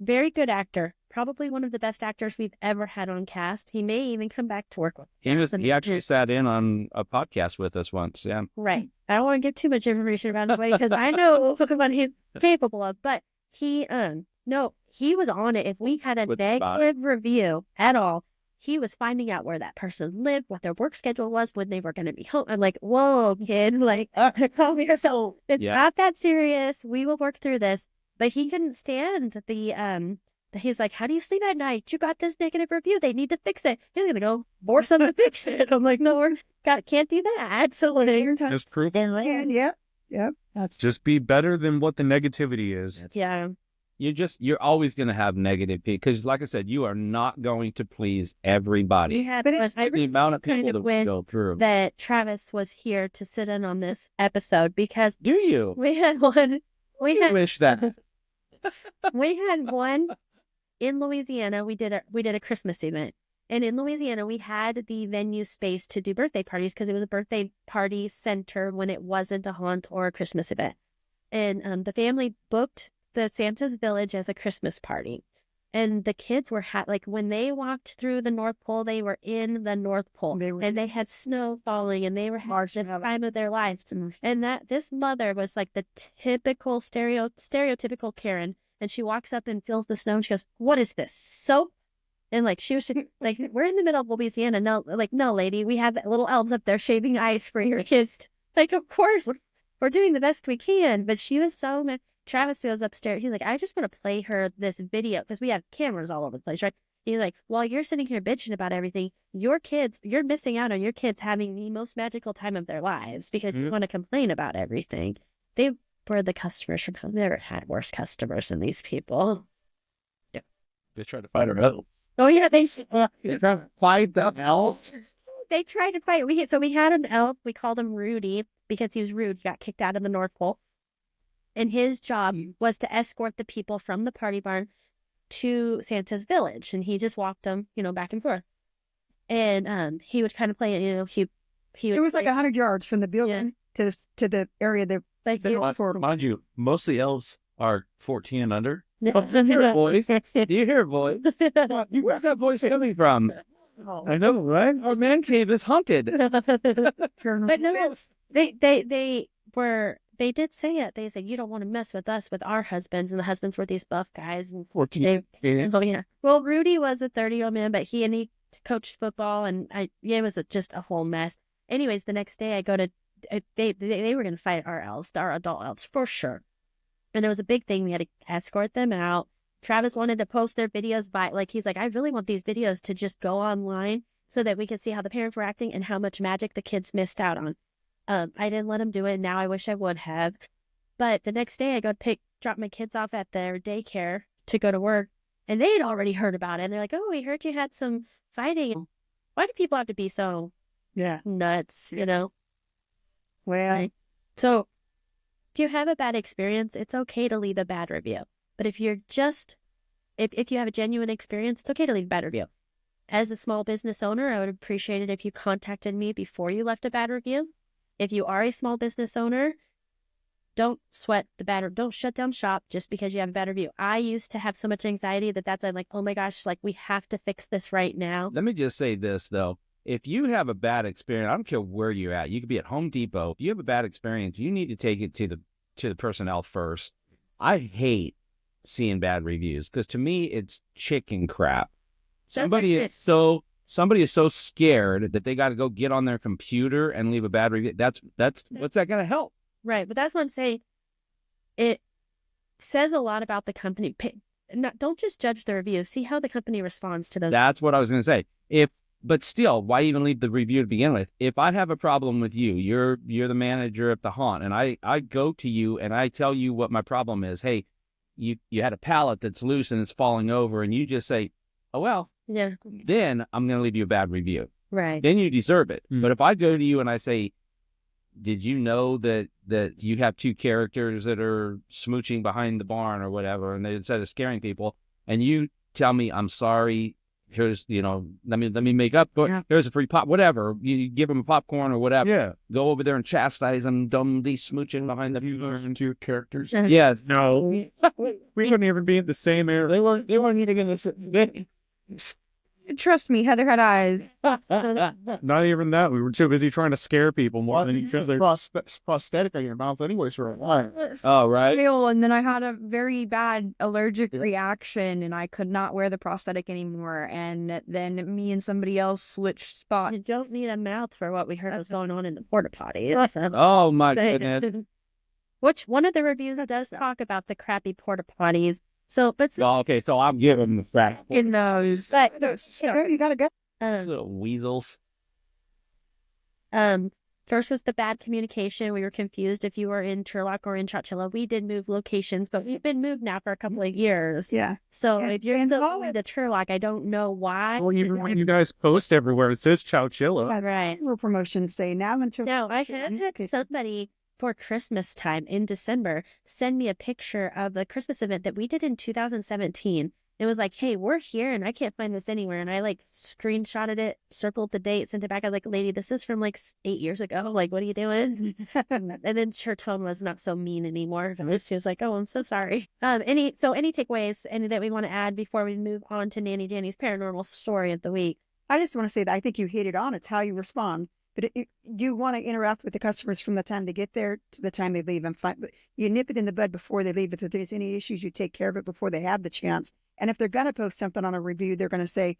very good actor, probably one of the best actors we've ever had on cast. He may even come back to work with us. He actually sat in on a podcast with us once, yeah. Right. I don't want to give too much information about him because I know what he's capable of, but he was on it. If we had a negative review at all, he was finding out where that person lived, what their work schedule was, when they were going to be home. I'm like, whoa, kid, like, calm yourself. It's not that serious. We will work through this. But he couldn't stand the he's like, how do you sleep at night? You got this negative review. They need to fix it. He's going to go force them to fix it. I'm like, no, can't do that. So Just prove it. And yep. That's Just be better than what the negativity is. yeah. You're always going to have negative people because, like I said, you are not going to please everybody. We had But one, it's I The amount of kind people of that we wish go through. that Travis was here to sit in on this episode because Do you? we had one. We I had wish that. we had one in Louisiana. We did a Christmas event, and in Louisiana we had the venue space to do birthday parties because it was a birthday party center when it wasn't a haunt or a Christmas event. And the family booked the Santa's Village as a Christmas party. And the kids were like when they walked through the North Pole, they were in the North Pole, and they had snow falling, and they were having the time of their lives. And that this mother was like the typical stereotypical Karen, and she walks up and feels the snow, and she goes, "What is this? Soap?" And like she was like, "We're in the middle of Louisiana. No, like no, lady, we have little elves up there shaving ice for your kids. Like, of course, we're doing the best we can." But she was so mad. Travis goes upstairs. He's like, I just want to play her this video because we have cameras all over the place, right? He's like, while you're sitting here bitching about everything, you're missing out on your kids having the most magical time of their lives because you want to complain about everything. They were the customers from home. Never had worse customers than these people. They tried to fight her out. Oh yeah, they Fight the elves. They tried to fight. We had an elf. We called him Rudy because he was rude. He got kicked out of the North Pole. And his job was to escort the people from the party barn to Santa's village. And he just walked them, back and forth. And he would kind of play it, he would it was play, like 100 yards from the building to the area that like Mind you, most of the elves are 14 and under. Do you hear voice? Do you hear voice? Where's that voice coming from? I know, right? Our man cave is haunted. But no, they did say it. They said, you don't want to mess with us, with our husbands. And the husbands were these buff guys. And 14. oh, yeah. Well, Rudy was a 30-year-old man, but he coached football. And it was just a whole mess. Anyways, the next day I go to, they were going to fight our elves, our adult elves, for sure. And it was a big thing. We had to escort them out. Travis wanted to post their videos he's like, I really want these videos to just go online so that we can see how the parents were acting and how much magic the kids missed out on. I didn't let him do it. Now I wish I would have. But the next day I go drop my kids off at their daycare to go to work. And they had already heard about it. And they're like, oh, we heard you had some fighting. Why do people have to be so nuts, Well, Right. So if you have a bad experience, it's okay to leave a bad review. But if you're if you have a genuine experience, it's okay to leave a bad review. As a small business owner, I would appreciate it if you contacted me before you left a bad review. If you are a small business owner, don't sweat the bad, don't shut down shop just because you have a bad review. I used to have so much anxiety that's like, oh my gosh, like we have to fix this right now. Let me just say this though. If you have a bad experience, I don't care where you're at. You could be at Home Depot. If you have a bad experience, you need to take it to the personnel first. I hate seeing bad reviews because to me it's chicken crap. Somebody is so scared that they got to go get on their computer and leave a bad review. That's what's that going to help? Right, but that's what I'm saying. It says a lot about the company. Don't just judge the review. See how the company responds to them. That's what I was going to say. But still, why even leave the review to begin with? If I have a problem with you, you're the manager at the haunt, and I go to you and I tell you what my problem is. Hey, you had a pallet that's loose and it's falling over, and you just say, oh, well, yeah. Then I'm going to leave you a bad review. Right. Then you deserve it. But if I go to you and I say, did you know that you have two characters that are smooching behind the barn or whatever, and instead of scaring people, and you tell me, I'm sorry, here's, let me make up, here's a free pop, whatever, you give them a popcorn or whatever. Yeah. Go over there and chastise them, dumbly smooching behind the You learn two characters. Yes. No. We wouldn't even be in the same area. They weren't even in the Trust me, Heather had eyes. Not even that. We were too busy trying to scare people more than each other. Prosthetic on your mouth anyways for a while. Oh, right. And then I had a very bad allergic reaction and I could not wear the prosthetic anymore. And then me and somebody else switched spots. You don't need a mouth for what we heard was going on in the porta potty. Oh, my goodness. Which one of the reviews does talk about the crappy porta potties. So, but Oh, okay, so I'm giving the fact. In those. but You gotta go. Little weasels. First was the bad communication. We were confused if you were in Turlock or in Chowchilla. We did move locations, but we've been moved now for a couple of years. Yeah. So And- if you're and still all going to Turlock, I don't know why. Well, even when you guys post everywhere, it says Chowchilla. Yeah, Right. More promotions say now until. No, I had somebody for Christmas time in December send me a picture of the Christmas event that we did in 2017. It was like, hey, we're here and I can't find this anywhere. And I like screenshotted it, circled the date, sent it back. I was like, lady, this is from like 8 years ago. Like, what are you doing? And then her tone was not so mean anymore. She was like, oh, I'm so sorry. Any takeaways that we want to add before we move on to Nanny Danny's paranormal story of the week? I just want to say that I think you hit it on. It's how you respond. But you want to interact with the customers from the time they get there to the time they leave. And but you nip it in the bud before they leave. If there's any issues, you take care of it before they have the chance. And if they're going to post something on a review, they're going to say,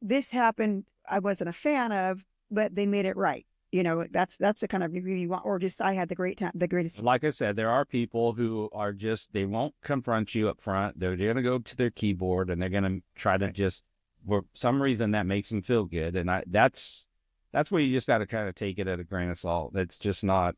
this happened, I wasn't a fan of, but they made it right. You know, that's the kind of review you want. Or just, I had the greatest. Like I said, there are people who are just, they won't confront you up front. They're going to go to their keyboard and they're going to try to just, for some reason, that makes them feel good. And that's where you just got to kind of take it at a grain of salt. It's just not,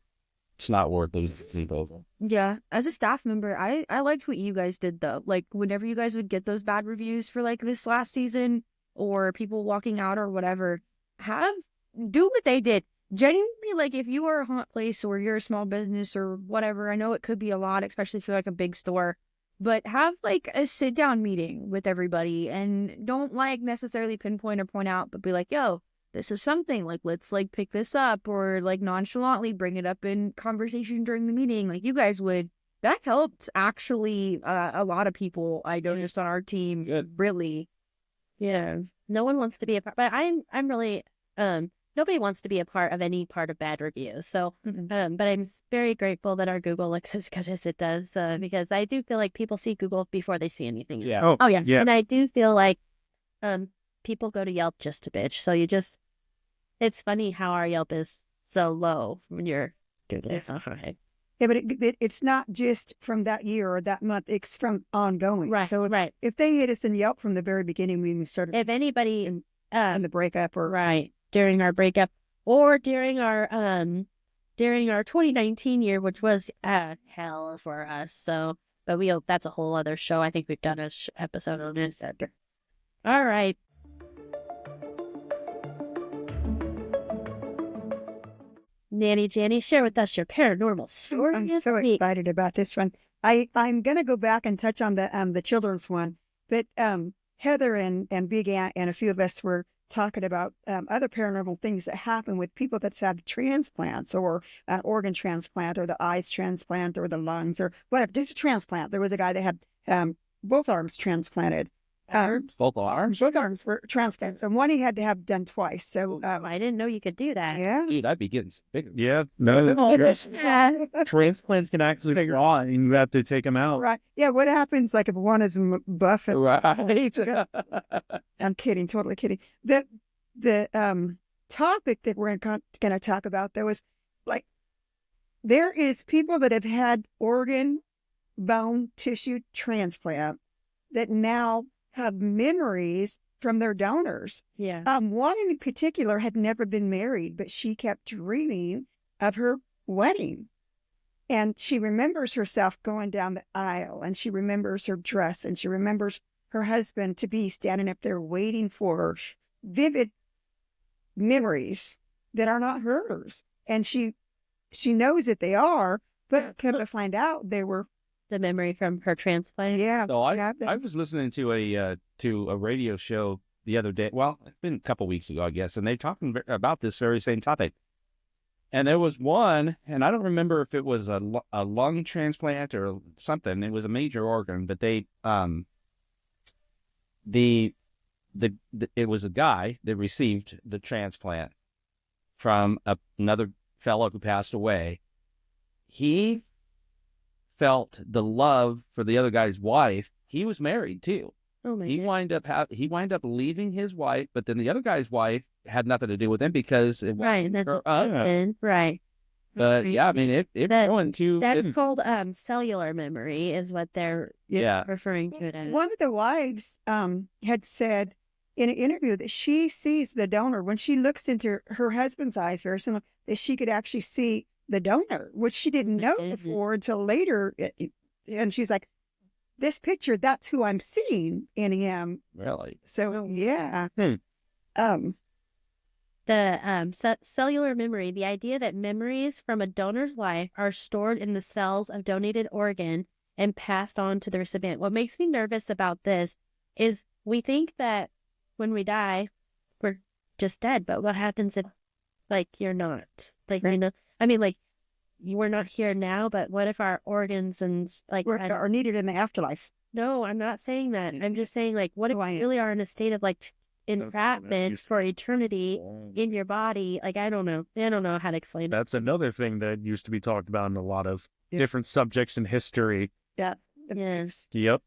it's not worth losing sleep over. Yeah, as a staff member, I liked what you guys did though. Like whenever you guys would get those bad reviews for like this last season or people walking out or whatever, do what they did. Genuinely, like if you are a haunt place or you're a small business or whatever, I know it could be a lot, especially if you're like a big store, but have like a sit down meeting with everybody and don't like necessarily pinpoint or point out, but be like, yo, this is something, like, let's, like, pick this up, or, like, nonchalantly bring it up in conversation during the meeting, like you guys would. That helped, actually, a lot of people I noticed on our team. Good. Really. Yeah. No one wants to be a part, but I'm really, nobody wants to be a part of any part of bad reviews. So, but I'm very grateful that our Google looks as good as it does, because I do feel like people see Google before they see anything else. Yeah. Oh, yeah. Yeah. And I do feel like, people go to Yelp just to bitch. So it's funny how our Yelp is so low when you're doing it. Yeah, but it's not just from that year or that month. It's from ongoing. Right. So right. if they hit us in Yelp from the very beginning, when we started If anybody, in the breakup or right, during our breakup or during our 2019 year, which was hell for us. So, but that's a whole other show. I think we've done an episode on it. All right. Nanny Janny, share with us your paranormal story. I'm this so week. excited about this one. I'm going to go back and touch on the children's one, but Heather and Big Ant and a few of us were talking about other paranormal things that happen with people that's had transplants or an organ transplant or the eyes transplant or the lungs or whatever. Just a transplant. There was a guy that had both arms transplanted. Both arms? Both arms were transplants, and one he had to have done twice. So I didn't know you could do that. yeah. Dude, I'd be getting bigger. Yeah. Yeah. Transplants can actually take on, and you have to take them out. Right. Yeah. What happens, like, if one is buff? And, Right. I'm kidding. Totally kidding. The topic that we're going to talk about, there was, like, there is people that have had organ, bone, tissue transplant that now have memories from their donors. Yeah. One in particular had never been married, but she kept dreaming of her wedding. And she remembers herself going down the aisle, and she remembers her dress, and she remembers her husband to be standing up there waiting for her. Vivid memories that are not hers. And she knows that they are, but come to find out they were. The memory from her transplant. Yeah. So I was listening to a radio show the other day. Well, it's been a couple weeks ago, I guess, and they're talking about this very same topic. And there was one, and I don't remember if it was a lung transplant or something. It was a major organ, but they it was a guy that received the transplant from another fellow who passed away. He felt the love for the other guy's wife. He was married too. Oh my He God. wind up leaving his wife, but then the other guy's wife had nothing to do with him because it Right. wasn't That's her husband. Right. But yeah, I mean, it's That- going to. That's It's, called cellular memory, is what they're yeah. referring to it as. One of the wives had said in an interview that she sees the donor when she looks into her husband's eyes, very similar, that she could actually see the donor, which she didn't know before until later. And she's like, this picture, that's who I'm seeing in him. Really? So, yeah. The cellular memory, the idea that memories from a donor's life are stored in the cells of donated organ and passed on to the recipient. What makes me nervous about this is we think that when we die, we're just dead. But what happens if, like, you're not? Like, Right. you know, I mean, like, we're not here now, but what if our organs and, like, Are needed in the afterlife. No, I'm not saying that. I'm just saying, like, what if I you am. really are in a state of, like, entrapment for eternity in your body? Like, I don't know. I don't know how to explain it. That's another thing that used to be talked about in a lot of Yeah. different subjects in history. Yeah. Yes. Yep.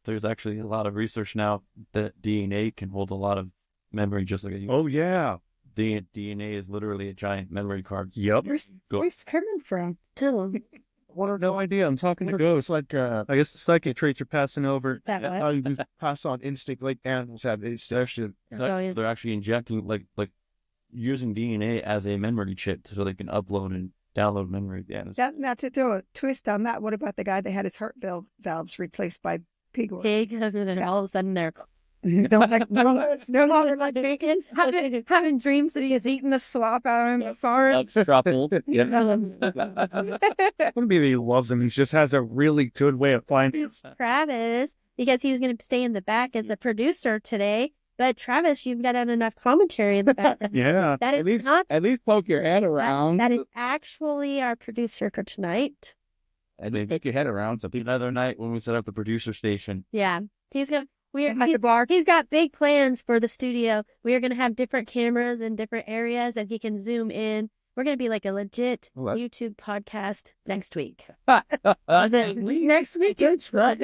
There's actually a lot of research now that DNA can hold a lot of memory, just like a Oh, yeah. DNA is literally a giant memory card. Yep. Where's it coming from? No idea. I'm talking to ghosts. It's like I guess the psychic traits are passing over. That what? how you can pass on instinct, like animals have instinct. Oh, yeah. They're actually injecting like using DNA as a memory chip so they can upload and download memory. Yeah, Now, to throw a twist on that, what about the guy that had his heart valves replaced by pig organs? Pigs, and then all of a sudden they're No longer like bacon. Having dreams that he's eating the slop out of the farm. truffle. Yeah. Wouldn't be that he loves them. He just has a really good way of finding. Travis, because he was going to stay in the back as the producer today. But Travis, you've got enough commentary in the back. Yeah. That is not. At least poke your head around. That is actually our producer for tonight. At least poke your head around. So people. Another night when we set up the producer station. Yeah, he's got. At the bar. He's got big plans for the studio. We are going to have different cameras in different areas, and he can zoom in. We're going to be like a legit YouTube podcast next week. Next week, it's right.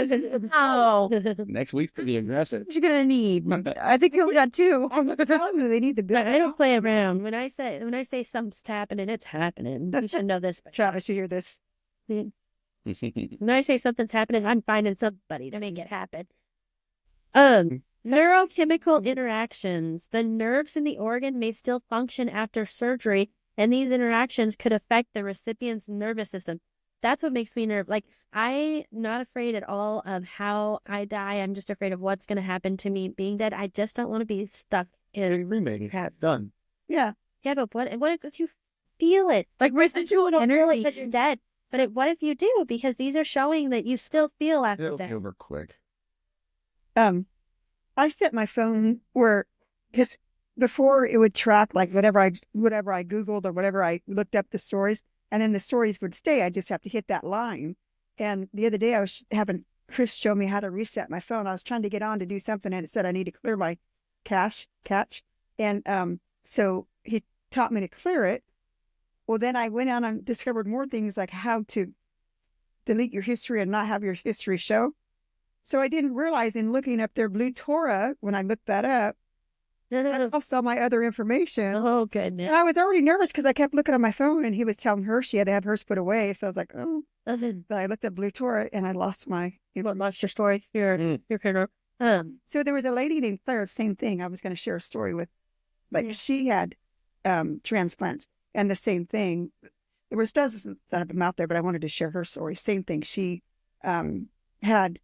Oh, Next week's pretty aggressive. what you gonna need? I think you only got two. Tell them they need to build. I don't play around. When I say something's happening, it's happening. You should know this. Travis, you hear this? When I say something's happening, I'm finding somebody to make it happen. Neurochemical interactions. The nerves in the organ may still function after surgery, and these interactions could affect the recipient's nervous system. That's what makes me nervous. Like, I'm not afraid at all of how I die. I'm just afraid of what's going to happen to me being dead. I just don't want to be stuck in Remake. crap. Done. Yeah. Yeah, but what if you feel it? Like residual energy. Because you're dead. But what if you do? Because these are showing that you still feel after It'll be death. over quick. I set my phone where, because before it would track like whatever I Googled or whatever I looked up the stories, and then the stories would stay. I just have to hit that line. And the other day I was having Chris show me how to reset my phone. I was trying to get on to do something, and it said I need to clear my cache. And so he taught me to clear it. Well, then I went on and discovered more things like how to delete your history and not have your history show. So I didn't realize in looking up their Blue Torah, when I looked that up, I lost all my other information. Oh, goodness. And I was already nervous because I kept looking on my phone and he was telling her she had to have hers put away. So I was like, oh. But I looked up Blue Torah and I lost my... What lost your story? Your critter. So there was a lady named Claire, same thing. I was going to share a story with. Like she had transplants and the same thing. There was dozens of them out there, but I wanted to share her story. Same thing. She had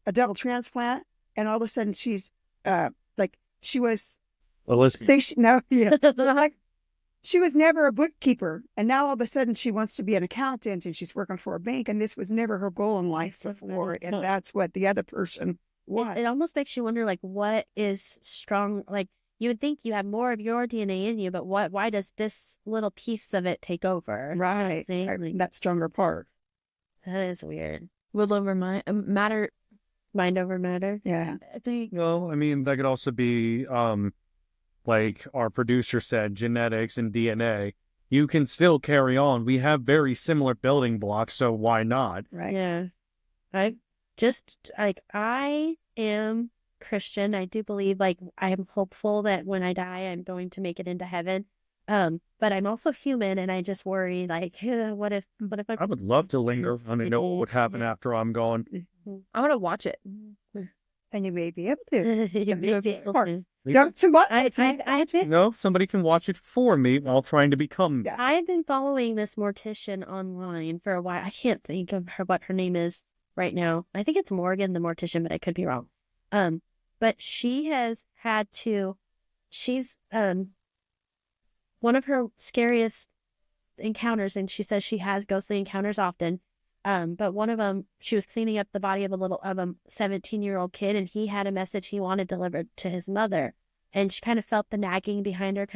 a double transplant and all of a sudden she's like, she was... A lesbian. Like, she was never a bookkeeper, and now all of a sudden she wants to be an accountant, and she's working for a bank, and this was never her goal in life before, and that's what the other person was. It almost makes you wonder, like, what is strong? Like, you would think you have more of your DNA in you, but why does this little piece of it take over? Right. See? Like, That stronger part. that is weird. Will over matter. Mind over matter. Yeah. I think. No, I mean, that could also be, like our producer said, genetics and DNA. You can still carry on. We have very similar building blocks, so why not? Right. Yeah. I am Christian. I do believe, like, I am hopeful that when I die, I'm going to make it into heaven. But I'm also human, and I just worry, like, what if I would love to linger on and know what would happen after I'm gone. I want to watch it. And you may be able to. You may be able to. Don't you what? No, somebody can watch it for me while trying to become me. Yeah. I've been following this mortician online for a while. I can't think of what her name is right now. I think it's Morgan, the mortician, but I could be wrong. But she has had to. She's one of her scariest encounters, and she says she has ghostly encounters often. But one of them, she was cleaning up the body of a 17-year-old kid, and he had a message he wanted delivered to his mother. And she kind of felt the nagging behind her,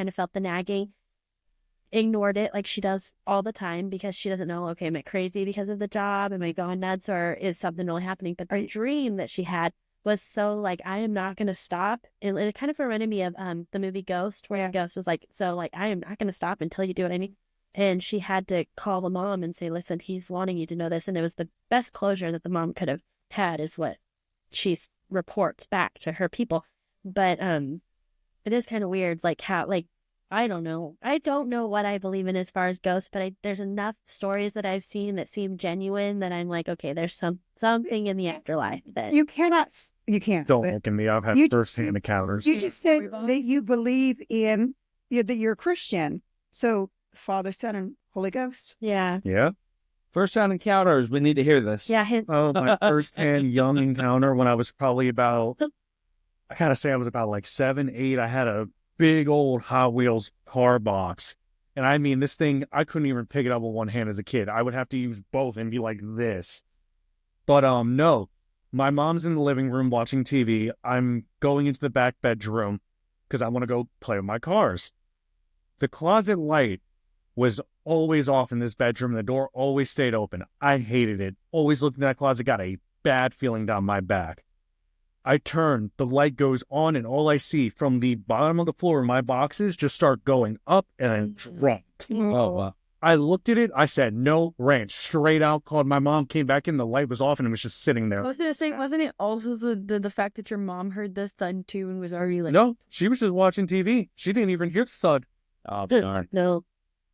ignored it like she does all the time because she doesn't know, okay, am I crazy because of the job? Am I going nuts, or is something really happening? But the dream that she had was so like, I am not going to stop. And it kind of reminded me of the movie Ghost, where the ghost was like, so like, I am not going to stop until you do what I need. And she had to call the mom and say, listen, he's wanting you to know this. And it was the best closure that the mom could have had, is what she reports back to her people. But it is kind of weird, like how, like, I don't know what I believe in as far as ghosts, but there's enough stories that I've seen that seem genuine that I'm like, okay, there's something in the afterlife that You can't. Don't but look at me. I've had you just- first-hand encounters. You just said that you believe in, that you're a Christian. So Father, Son, and Holy Ghost. yeah. Yeah. First-hand encounters. We need to hear this. Yeah. Oh, my first-hand young encounter when I was probably about, I gotta say I was about like 7, 8. I had a big old Hot Wheels car box. And I mean, this thing, I couldn't even pick it up with one hand as a kid. I would have to use both and be like this. But no, my mom's in the living room watching TV. I'm going into the back bedroom because I want to go play with my cars. The closet light was always off in this bedroom. The door always stayed open. I hated it. Always looking at that closet, got a bad feeling down my back. I turn, the light goes on, and all I see from the bottom of the floor, my boxes just start going up and then dropped. Oh, wow. I looked at it, I said, no, ran straight out, called my mom, came back in, the light was off, and it was just sitting I there. was gonna say, wasn't it also the fact that your mom heard the thud too and was already like, No, she was just watching TV. She didn't even hear the thud. Oh, darn. No,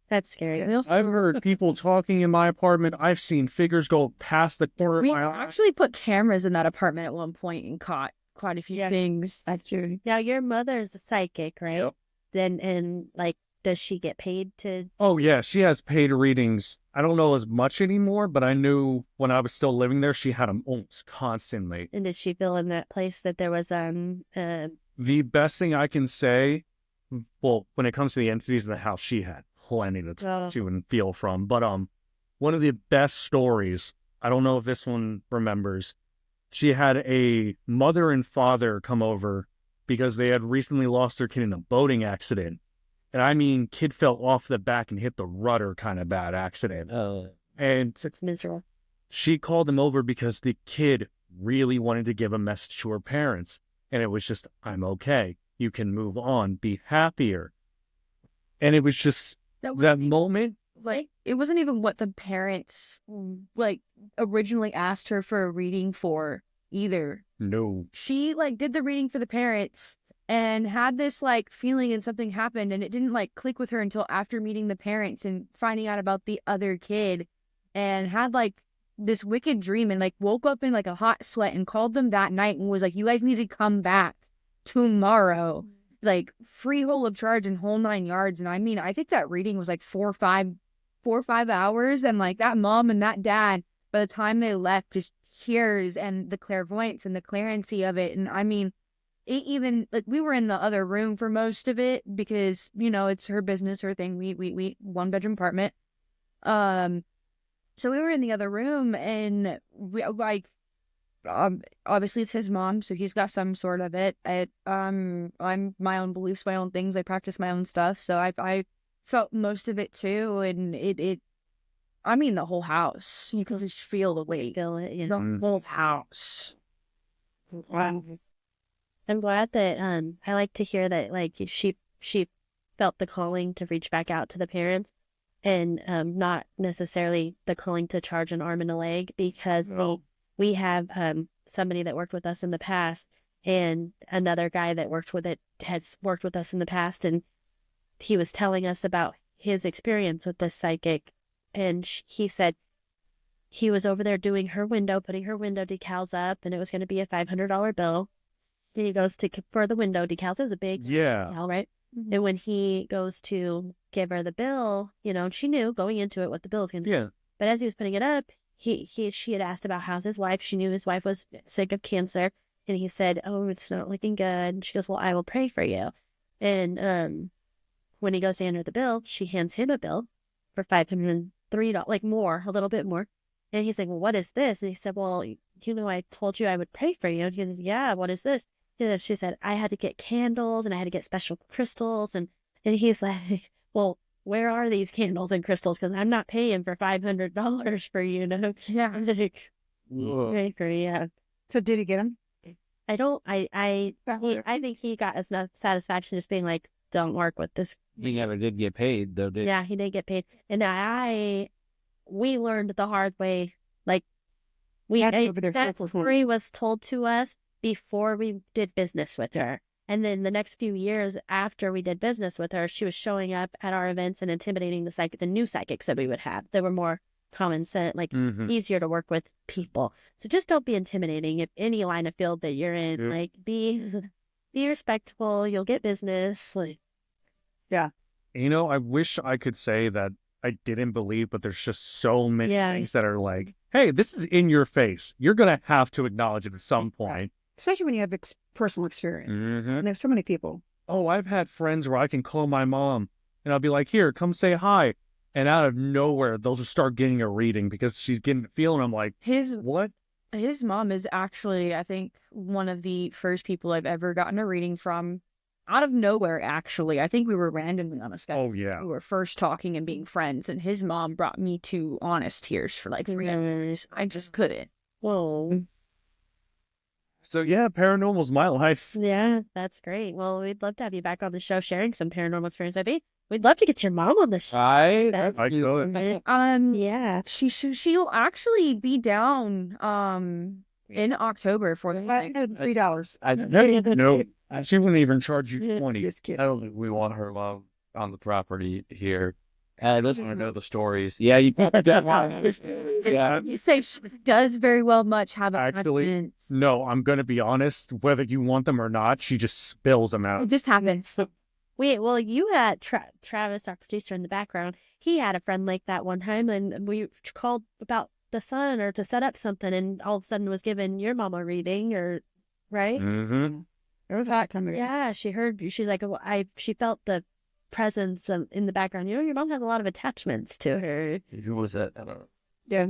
that's scary. I've heard people talking in my apartment. I've seen figures go past the corner of we my eye. actually put cameras in that apartment at one point and caught quite a few things. Actually. Now your mother's a psychic, right? Yep. Then, and like, does she get paid to? Oh, yeah, she has paid readings. I don't know as much anymore, but I knew when I was still living there, she had them almost constantly. And did she feel in that place that there was The best thing I can say, well, when it comes to the entities in the house, she had plenty to talk to and feel from. But one of the best stories, I don't know if this one remembers, she had a mother and father come over because they had recently lost their kid in a boating accident. And I mean, kid fell off the back and hit the rudder, kind of bad accident. Oh. And it's miserable. she called them over because the kid really wanted to give a message to her parents. And it was just, I'm okay. You can move on, be happier. And it was just that moment. Like, it wasn't even what the parents, like, originally asked her for a reading for either. No. She, like, did the reading for the parents and had this, like, feeling and something happened, and it didn't, like, click with her until after meeting the parents and finding out about the other kid, and had, like, this wicked dream, and, like, woke up in, like, a hot sweat and called them that night and was like, you guys need to come back tomorrow. Like, free whole of charge and whole 9 yards. And I mean, I think that reading was like 4 or 5 hours, and like that mom and that dad, by the time they left, just tears and the clairvoyance and the clarency of it. And I mean, it even, like, we were in the other room for most of it because, you know, it's her business, her thing. We 1-bedroom apartment. So we were in the other room, and we, like, obviously it's his mom, so he's got some sort of it. I'm my own beliefs, my own things. I practice my own stuff, so I felt most of it too, and it I mean, the whole house. You can just feel the weight. Feel it, yeah. The whole house. Wow. I'm glad that I like to hear that, like, she felt the calling to reach back out to the parents, and not necessarily the calling to charge an arm and a leg, because we have somebody that worked with us in the past, and another guy that has worked with us in the past, and he was telling us about his experience with this psychic, and he said he was over there doing her window, putting her window decals up, and it was going to be a $500 bill. And he goes to for the window decals. It was a big decal, right? Mm-hmm. And when he goes to give her the bill, you know, she knew going into it what the bill was going to be. Yeah. But as he was putting it up, she had asked about how's his wife. She knew his wife was sick of cancer, and he said, "Oh, it's not looking good." And she goes, "Well, I will pray for you." And when he goes to enter the bill, she hands him a bill for $503, like more, a little bit more. And he's like, "Well, what is this?" And he said, "Well, you know, I told you I would pray for you." And he says, "Yeah, what is this?" And she said, "I had to get candles and I had to get special crystals." And he's like, "Well, where are these candles and crystals? Because I'm not paying for $500 for you to." Yeah. Like, yeah. So did he get him? I think he got enough satisfaction just being like, "Don't work with this." He never did get paid, though, did Yeah, he didn't get paid. And we learned the hard way. Like, that story was told to us before we did business with her. And then the next few years after we did business with her, she was showing up at our events and intimidating the new psychics that we would have. They were more common sense, like easier to work with people. So just don't be intimidating if any line of field that you're in. Like, be respectful. You'll get business. Like, yeah. You know, I wish I could say that I didn't believe, but there's just so many things that are like, hey, this is in your face. You're going to have to acknowledge it at some point. Especially when you have personal experience. And there's so many people. Oh, I've had friends where I can call my mom and I'll be like, here, come say hi. And out of nowhere, they'll just start getting a reading because she's getting a feeling. I'm like, what? His mom is actually, I think, one of the first people I've ever gotten a reading from. Out of nowhere, actually. I think we were randomly on a Skype. Oh, yeah. We were first talking and being friends, and his mom brought me to honest tears for like 3 hours. I just couldn't. Whoa. So, yeah, paranormal's my life. Yeah, that's great. Well, we'd love to have you back on the show sharing some paranormal experience. I think we'd love to get your mom on the show. I could. Yeah. She'll actually be down in October for the $3. No, she wouldn't even charge you 20. I don't think we want her mom on the property here. And listen to know the stories. Yeah, you yeah. You say she does very well much have a actually. No, I'm going to be honest. Whether you want them or not, she just spills them out. It just happens. Wait, well, you had Travis, our producer in the background. He had a friend like that one time, and we called about the son or to set up something, and all of a sudden was given your mama reading, or right? Mm-hmm. It was that time. Yeah, she heard. She's like, she felt the presence in the background. You know, your mom has a lot of attachments to her. Who was that? I don't know. Yeah.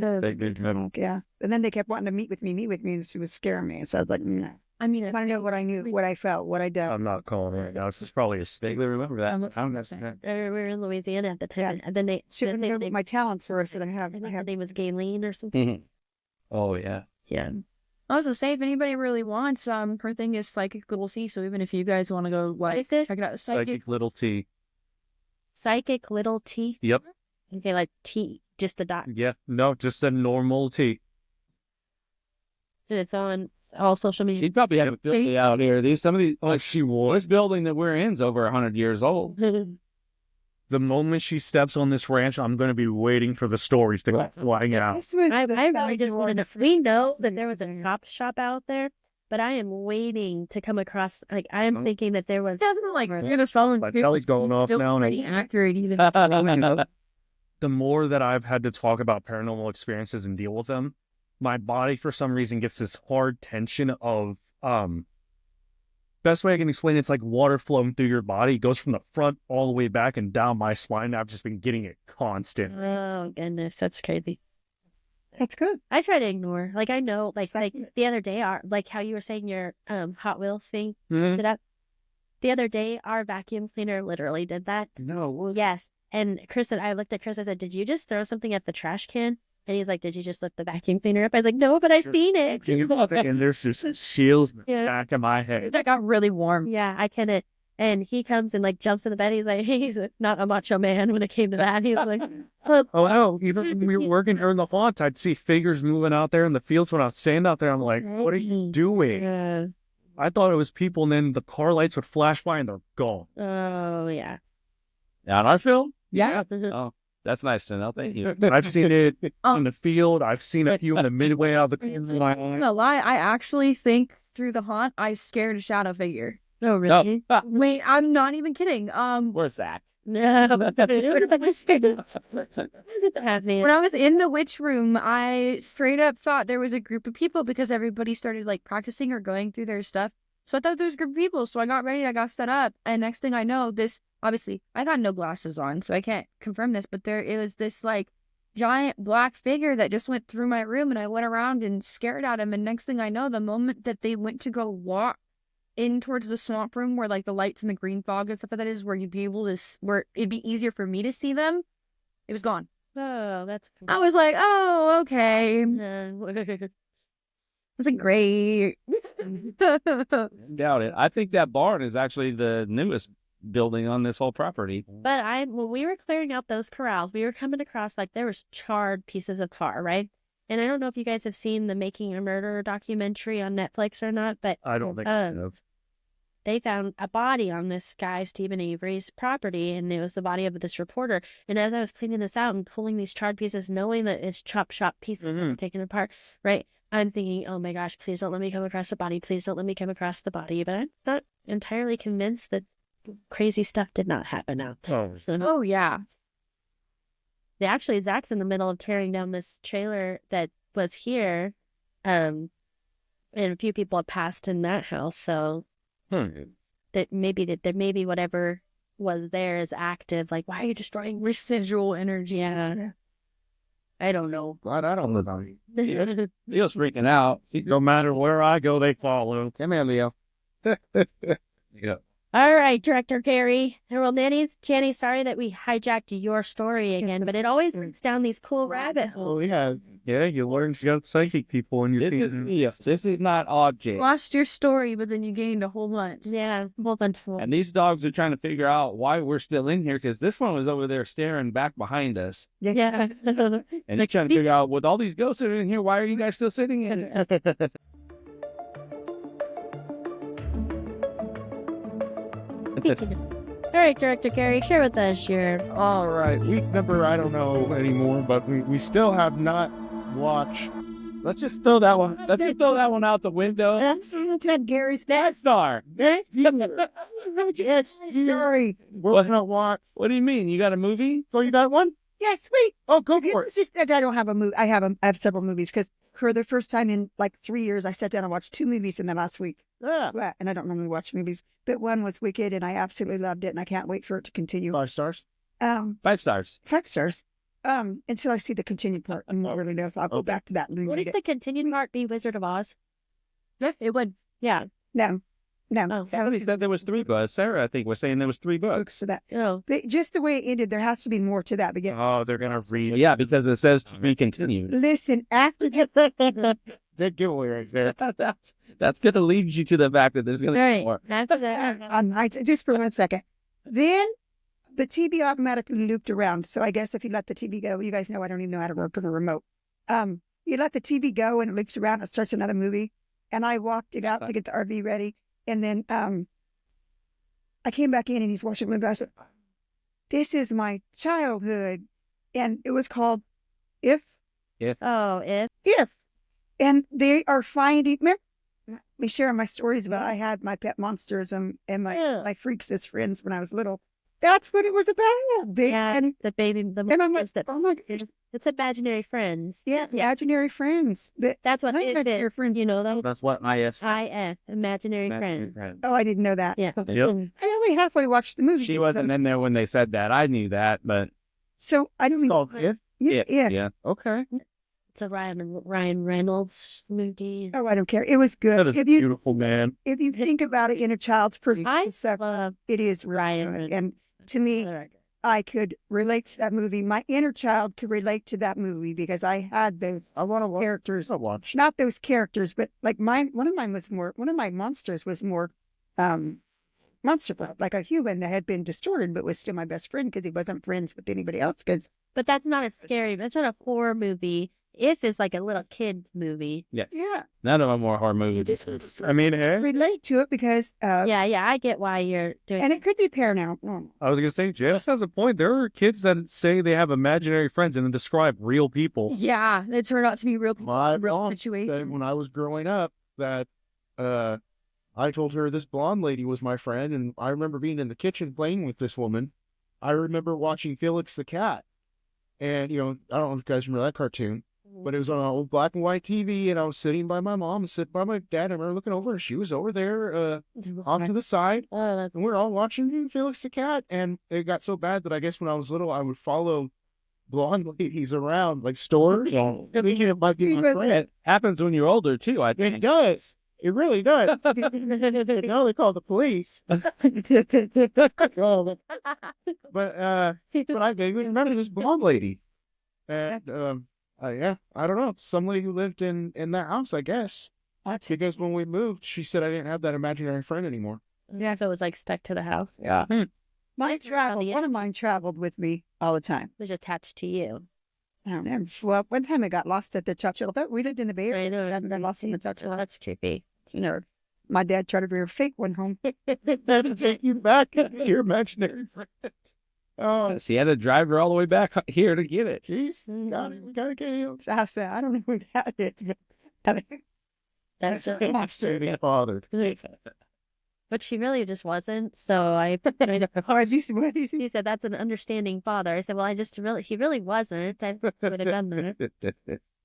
Yeah. And then they kept wanting to meet with me, and she was scaring me. So I was like, no. I mean, I want to know what I knew, what I felt, what I did. I'm not calling her right now. This is probably a stake. They remember that. I don't know. We were in Louisiana at the time. And then she wouldn't know what my talents were, so I have. Her name was Gayleen or something. Oh, yeah. Yeah. I was gonna say, if anybody really wants, her thing is Psychic Little T. So even if you guys want to go, like, check it out, Psychic Little T. Psychic Little T. Yep. Okay, like T, just the dot. Yeah, no, just a normal T. And it's on all social media. She'd probably have a building out here. Some of these. Oh, she would. This building that we're in is over 100 years old. The moment she steps on this ranch, I'm going to be waiting for the stories to go flying out. I really just wanted to. We know that there was a shop out there, but I am waiting to come across. Like, I am thinking that there was. It doesn't like you're gonna follow. My belly's going off now. Pretty accurate, even. The more that I've had to talk about paranormal experiences and deal with them, my body for some reason gets this hard tension of best way I can explain it's like water flowing through your body. It goes from the front all the way back and down my spine. I've just been getting it constant. Oh goodness, that's crazy. That's good. I try to ignore. Like, I know, like the other day, like how you were saying your Hot Wheels thing did up. The other day, our vacuum cleaner literally did that. No. Yes. And I looked at Chris, I said, "Did you just throw something at the trash can?" And he's like, "Did you just lift the vacuum cleaner up?" I was like, "No, but I've seen it." And there's just shields in the back of my head. That got really warm. Yeah, I couldn't. And he comes and like jumps in the bed. He's like, he's not a macho man when it came to that. He's like, oh no! Even when we were working here in the haunt, I'd see figures moving out there in the fields when I was standing out there. I'm like, what are you doing? Yeah. I thought it was people, and then the car lights would flash by and they're gone. Oh yeah. On our film? Yeah. Oh, that's nice to know. Thank you. I've seen it in the field. I've seen a few in the midway out of the corner of my I'm eye. not gonna lie, I actually think through the haunt, I scared a shadow figure. Oh, really? Oh, Wait, I'm not even kidding. where's Zach? No. When I was in the witch room, I straight up thought there was a group of people because everybody started like practicing or going through their stuff. So I thought there was a group of people. So I got ready, I got set up, and next thing I know, this obviously I got no glasses on, so I can't confirm this, but it was this like giant black figure that just went through my room, and I went around and scared at him. And next thing I know, the moment that they went to go walk in towards the swamp room where like the lights and the green fog and stuff like that is, where you'd be able to, where it'd be easier for me to see them, it was gone. Oh, that's cool. I was like, oh, okay. Was it great? Doubt it. I think that barn is actually the newest building on this whole property. But when we were clearing out those corrals, we were coming across like there was charred pieces of car, right? And I don't know if you guys have seen the Making a Murderer documentary on Netflix or not, but I don't think I have. they found a body on this guy, Stephen Avery's property, and it was the body of this reporter. And as I was cleaning this out and pulling these charred pieces, knowing that it's chop shop pieces that were taken apart, right? I'm thinking, oh my gosh, please don't let me come across the body. Please don't let me come across the body. But I'm not entirely convinced that crazy stuff did not happen out there. Oh, yeah. Actually, Zach's in the middle of tearing down this trailer that was here. And a few people have passed in that house, so that maybe whatever was there is active. Like, why are you destroying Residual energy. Yeah. I don't know. Glad I don't live on it. Leo's freaking out. No matter where I go, they follow. Come here, Leo. Yeah. All right, Director Gary. Well, Channy, sorry that we hijacked your story again, but it always brings down these cool rabbit holes. Oh, yeah. Yeah, you learn to get psychic people in your team. Yes, this is not object. Lost your story, but then you gained a whole bunch. Yeah, well then. And these dogs are trying to figure out why we're still in here, because this one was over there staring back behind us. Yeah. And they're trying to figure out, with all these ghosts that are in here, why are you guys still sitting in here? All right, Director Gary, share with us your. All right. Week number, I don't know anymore, but we still have not watched. Let's just throw that one. Let's just throw that one out the window. That's Gary's best. Star. Story. We're gonna watch. What do you mean? You got a movie? Oh, you got one? Yeah, sweet. Oh, go for it. It's just that I don't have a movie. I have several movies because for the first time in like 3 years, I sat down and watched 2 movies in the last week. Yeah. And I don't normally watch movies, but one was Wicked, and I absolutely loved it, and I can't wait for it to continue. 5 stars. 5 stars. 5 stars. Until I see the continued part, I'm not really know if I'll go back to that movie. Wouldn't the continued part be Wizard of Oz? Yeah, it would. Yeah. No. Oh. Somebody said there was 3 books. Sarah, I think, was saying there was 3 books. Books to that. Oh. Just the way it ended, there has to be more to that. But Oh, they're gonna read. Yeah, because it says to be continued. listen, after That giveaway right there. That's going to lead you to the fact that there's going to All be right. more. That's it. just for 1 second, then the TV automatically looped around. So I guess if you let the TV go, you guys know I don't even know how to work on a remote. You let the TV go and it loops around. It starts another movie, and I walked it out to get the RV ready, and then I came back in and he's watching the movie. I said, "This is my childhood," and it was called If. Oh, if. If. And they are finding, remember, me sharing my stories about I had my pet monsters and my freaks as friends when I was little. That's what it was about. The baby, and I'm like, that, oh my gosh. it's imaginary friends. Yeah, imaginary friends. That's what it Imaginary is. friends. You know that? That's what IF. IF, imaginary friends. Oh, I didn't know that. Yeah. Yep. I only halfway watched the movie. She wasn't in there when they said that. I knew that, but So I don't It's called If. Yeah. Okay. It's a Ryan Reynolds movie. Oh, I don't care. It was good. That is beautiful, man. If you think about it in a child's perspective, love it is Ryan Ryan. Reynolds. And to me, I could relate to that movie. My inner child could relate to that movie because I had those I want to characters. watch. Not those characters, but like one of my monsters was more monster, like a human that had been distorted, but was still my best friend because he wasn't friends with anybody else. But that's not a scary. That's not a horror movie. If is like a little kid movie. Yeah. None of them were horror movies. I mean, Relate to it because, Yeah, I get why you're doing. and it could be paranormal. I was gonna say, Jess has a point. There are kids that say they have imaginary friends and then describe real people. Yeah, they turn out to be real people, My real mom said situation. when I was growing up that I told her this blonde lady was my friend, and I remember being in the kitchen playing with this woman. I remember watching Felix the Cat, and I don't know if you guys remember that cartoon, but it was on an old black and white TV, and I was sitting by my mom and sitting by my dad. I remember looking over, and she was over there off to the side, Oh, that's and we were all watching Felix the Cat. And it got so bad that I guess when I was little, I would follow blonde ladies around like stores, thinking it might be my friend. It happens when you're older, too, I think. It does. It really does. Now they call the police. But I vaguely remember this blonde lady. And yeah, I don't know. Some lady who lived in that house, I guess. Because when we moved, she said I didn't have that imaginary friend anymore. yeah. If it was like stuck to the house, Yeah. Mine traveled. One of mine traveled with me all the time. it was attached to you. I don't know. Well, one time I got lost at the Churchill. But we lived in the Bay Area. I know. And got lost in the Churchill. That's creepy. My dad tried to bring a fake one home. That'll take you back to your imaginary friend. Oh, So you had to drive her all the way back here to get it. jeez. We gotta get him. So I said, I don't know who that is. That's I'm standing bothered. But she really just wasn't. So I What did you he said that's an understanding father. I said, well, he really wasn't. I would have done that.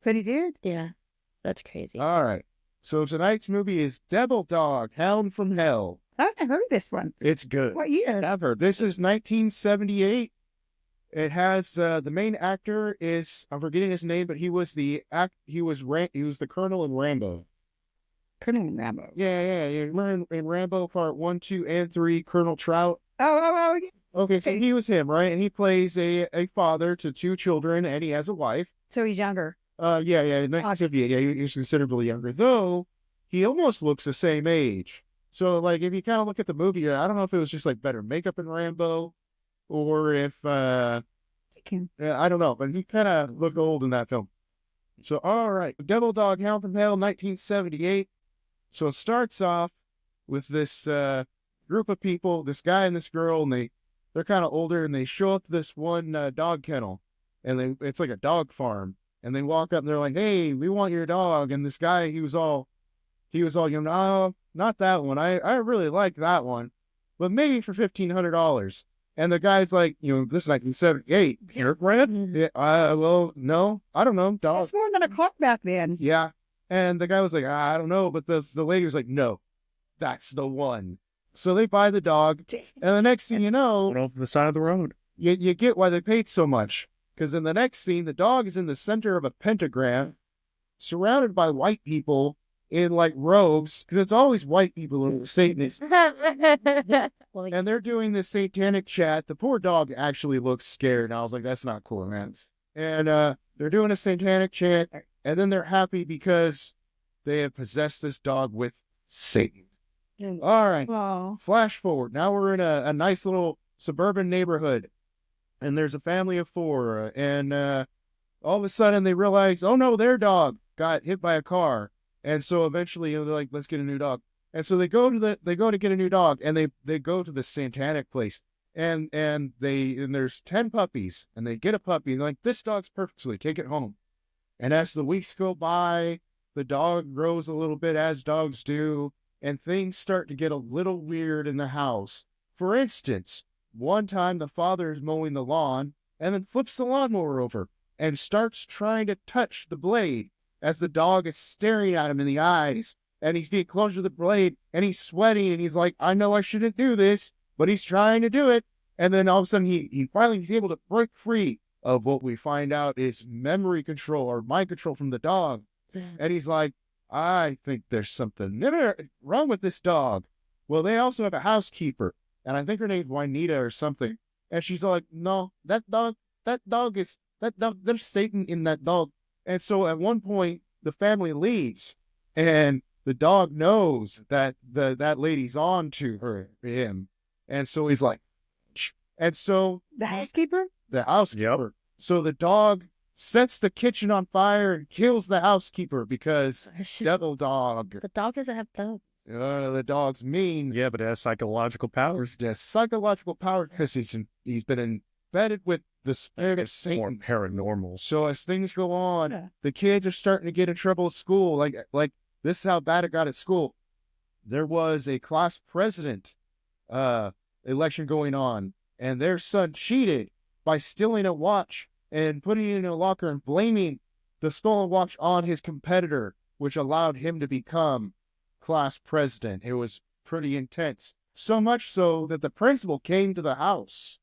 But he did. Yeah, that's crazy. All right. So tonight's movie is Devil Dog, Hound from Hell. I haven't heard this one. It's good. What year? I've heard This is 1978. It has the main actor is I'm forgetting his name, but he was the colonel in Rambo. Colonel Rambo. Yeah. You remember in Rambo Part 1, 2, and 3, Colonel Trout? Oh. Okay, so he was him, right? And he plays a father to 2 children, and he has a wife. So he's younger. Yeah. In 1978, he was considerably younger, though he almost looks the same age. So, like, if you kind of look at the movie, I don't know if it was just like better makeup in Rambo, or if I don't know, but he kind of looked old in that film. So, all right, Devil Dog, Hound from Hell, 1978. So it starts off with this group of people, this guy and this girl, and they're kind of older, and they show up to this one dog kennel, and it's like a dog farm, and they walk up and they're like, "Hey, we want your dog." And this guy, he was all, no, not that one. I really like that one, but maybe for $1,500. And the guy's like, this is 1978. Your brand? Yeah, well, no, I don't know. Dog. That's more than a car back then. Yeah. And the guy was like, I don't know. But the lady was like, no, that's the one. So they buy the dog. And the next thing you know, Went off the side of the road. you get why they paid so much. Because in the next scene, the dog is in the center of a pentagram, surrounded by white people in like robes. Because it's always white people who are Satanists. And they're doing this satanic chat. The poor dog actually looks scared. And I was like, that's not cool, man. And they're doing a satanic chant. And then they're happy because they have possessed this dog with Satan. All right. Wow. Flash forward. Now we're in a nice little suburban neighborhood. And there's a family of 4. And all of a sudden they realize, oh no, their dog got hit by a car. And so eventually they're like, let's get a new dog. And so they go to get a new dog, and they go to the satanic place. And there's 10 puppies, and they get a puppy, and they're like, this dog's perfect, so they take it home. And as the weeks go by, the dog grows a little bit, as dogs do, and things start to get a little weird in the house. For instance, one time the father is mowing the lawn and then flips the lawnmower over and starts trying to touch the blade as the dog is staring at him in the eyes. And he's getting closer to the blade, and he's sweating, and he's like, I know I shouldn't do this, but he's trying to do it. And then all of a sudden he finally is able to break free of what we find out is memory control or mind control from the dog. And he's like, I think there's something wrong with this dog. Well, they also have a housekeeper, and I think her name's Juanita or something. And she's like, no, there's Satan in that dog. And so at one point, the family leaves, and the dog knows that that lady's on to him. And so he's like, and so The housekeeper? the housekeeper. So the dog sets the kitchen on fire and kills the housekeeper because devil dog. The dog doesn't have thumbs. The dog's mean. Yeah, but it has psychological powers. He has psychological power because he's been embedded with the spirit of More Satan. paranormal. So as things go on, the kids are starting to get in trouble at school. Like this is how bad it got at school. There was a class president election going on, and their son cheated by stealing a watch and putting it in a locker and blaming the stolen watch on his competitor, which allowed him to become class president. It was pretty intense. So much so that the principal came to the house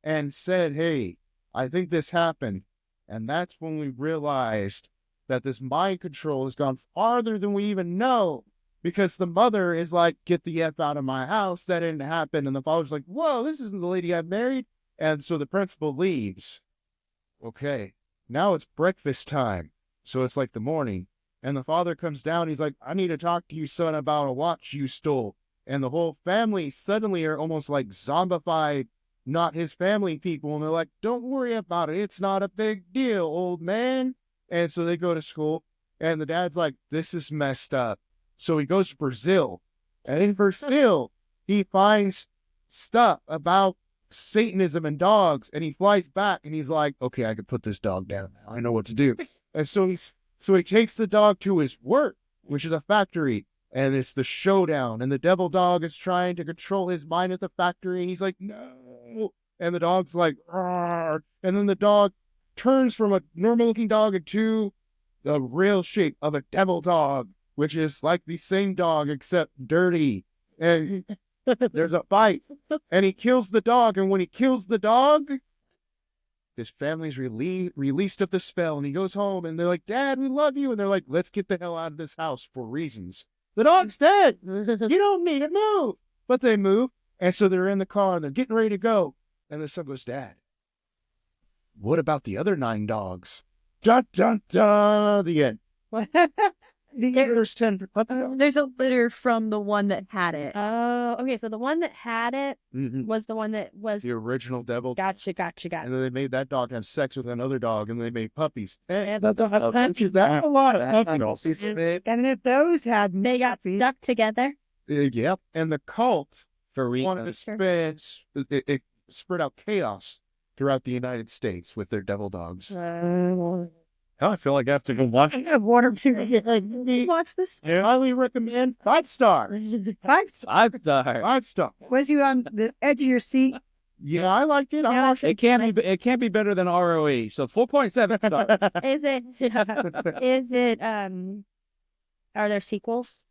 and said, hey, I think this happened. And that's when we realized that this mind control has gone farther than we even know, because the mother is like, get the F out of my house. That didn't happen. And the father's like, whoa, this isn't the lady I married. And so the principal leaves. Okay, now it's breakfast time. So it's like the morning. And the father comes down. He's like, I need to talk to you, son, about a watch you stole. And the whole family suddenly are almost like zombified, not his family people. And they're like, don't worry about it. It's not a big deal, old man. And so they go to school. And the dad's like, this is messed up. So he goes to Brazil. And in Brazil, he finds stuff about Satanism and dogs. And he flies back and he's like, okay, I can put this dog down now. I know what to do. And so he takes the dog to his work, which is a factory, and it's the showdown. And the devil dog is trying to control his mind at the factory, and he's like, no. And the dog's like, "Arr." And then the dog turns from a normal-looking dog into the real shape of a devil dog, which is like the same dog except dirty. And there's a fight, and he kills the dog. And when he kills the dog, his family's released of the spell, and he goes home, and they're like, Dad, we love you. And they're like, let's get the hell out of this house for reasons. The dog's dead. You don't need to move. But they move, and so they're in the car, and they're getting ready to go. And the son goes, Dad, what about the other 9 dogs? Dun, dun, dun. The end. There's 10. There's a litter from the one that had it. Oh, okay. So the one that had it was the one that was the original devil. Gotcha. And then they made that dog have sex with another dog, and they made puppies. Yeah, That's a lot of puppies. And if those had They got stuck together. Yep. And the cult For wanted to it spread out chaos throughout the United States with their devil dogs. I feel like I have to go watch it. I have one or two. Watch this. Highly recommend. 5 stars. 5 stars. 5 star. 5 stars. Was you on the edge of your seat? Yeah, I liked it. I watched it. It can't be better than ROE. So 4.7 stars. Is it? Is it? Are there sequels?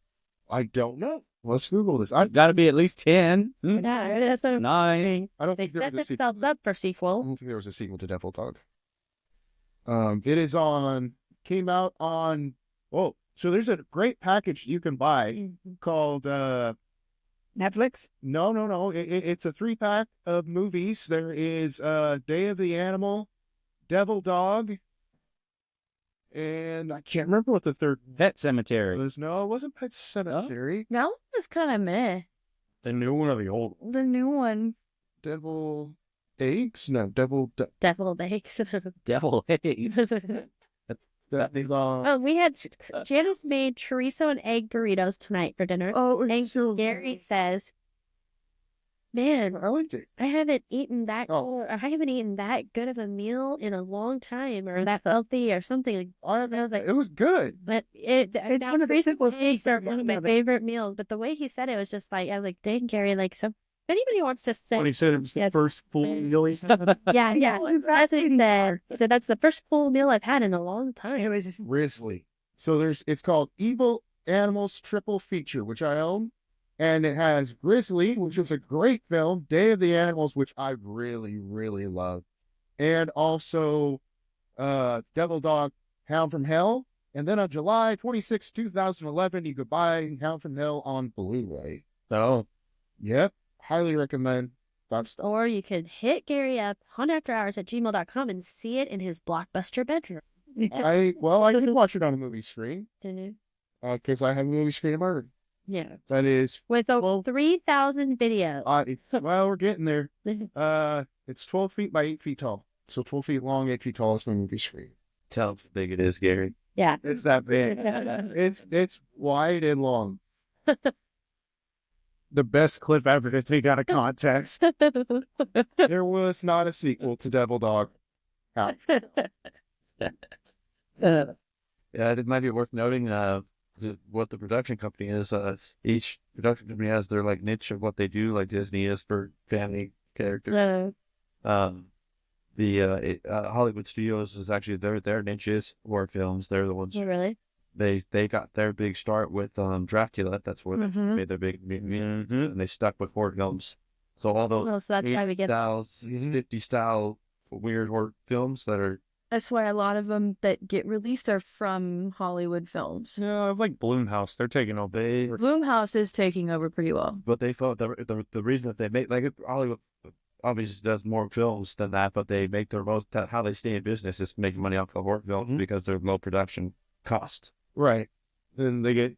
I don't know. Let's Google this. I Got to be at least 10. Yeah, that's what 9. don't they think there set was a sequel. themselves up for I sequel. don't think there was a sequel to Devil Dog. Came out on, so there's a great package you can buy called, Netflix? no. It's a 3-pack of movies. There is Day of the Animal, Devil Dog, and I can't remember what the third Pet Cemetery. was. No, it wasn't Pet Cemetery. That one was kind of meh. The new one or the old one? The new one. Devil Eggs? No, Devil... Devil Bakes. Devil Eggs. Oh, we had Janice made chorizo and egg burritos tonight for dinner. Oh, and Gary says, "Man, I liked it. I haven't eaten that good of a meal in a long time, or that healthy, or something." I was like, It was good. but It's one of the simplest eggs things are one of my favorite meals. But the way he said it was just like, I was like, "Dang, Gary, like some." If anybody wants to say, When he said it was the Yeah. first full meal he said. yeah, that's what he said. He said that's the first full meal I've had in a long time. It was Grizzly. So it's called Evil Animals Triple Feature, which I own. And it has Grizzly, which was a great film, Day of the Animals, which I really, really love. And also Devil Dog, Hound from Hell. And then on July 26, 2011, you could buy Hound from Hell on Blu-ray. Oh. Yep. Highly recommend. Or you could hit Gary up haunafterhours@gmail.com and see it in his blockbuster bedroom. I can watch it on a movie screen because I have a movie screen in my room. Yeah. That is, With over 3,000 videos. we're getting there. It's 12 feet by 8 feet tall. So 12 feet long, 8 feet tall is my movie screen. Tell us how big it is, Gary. Yeah. It's that big. It's wide and long. The best clip ever to take out of context. There was not a sequel to Devil Dog. Yeah, it might be worth noting what the production company is. Each production company has their like niche of what they do. Like Disney is for family characters. Hollywood Studios is actually their niche is horror films. They're the ones. Oh, really? They got their big start with Dracula. That's where they made their big, and they stuck with horror films. So all those Well, so that's why we get. 50 style weird horror films that are. That's why a lot of them that get released are from Hollywood films. Yeah, like Bloomhouse, they're taking over. Bloomhouse is taking over pretty well. But they thought the reason that they make like Hollywood obviously does more films than that, but they make their most how they stay in business is making money off the horror films because they're low production cost. Right. And they get,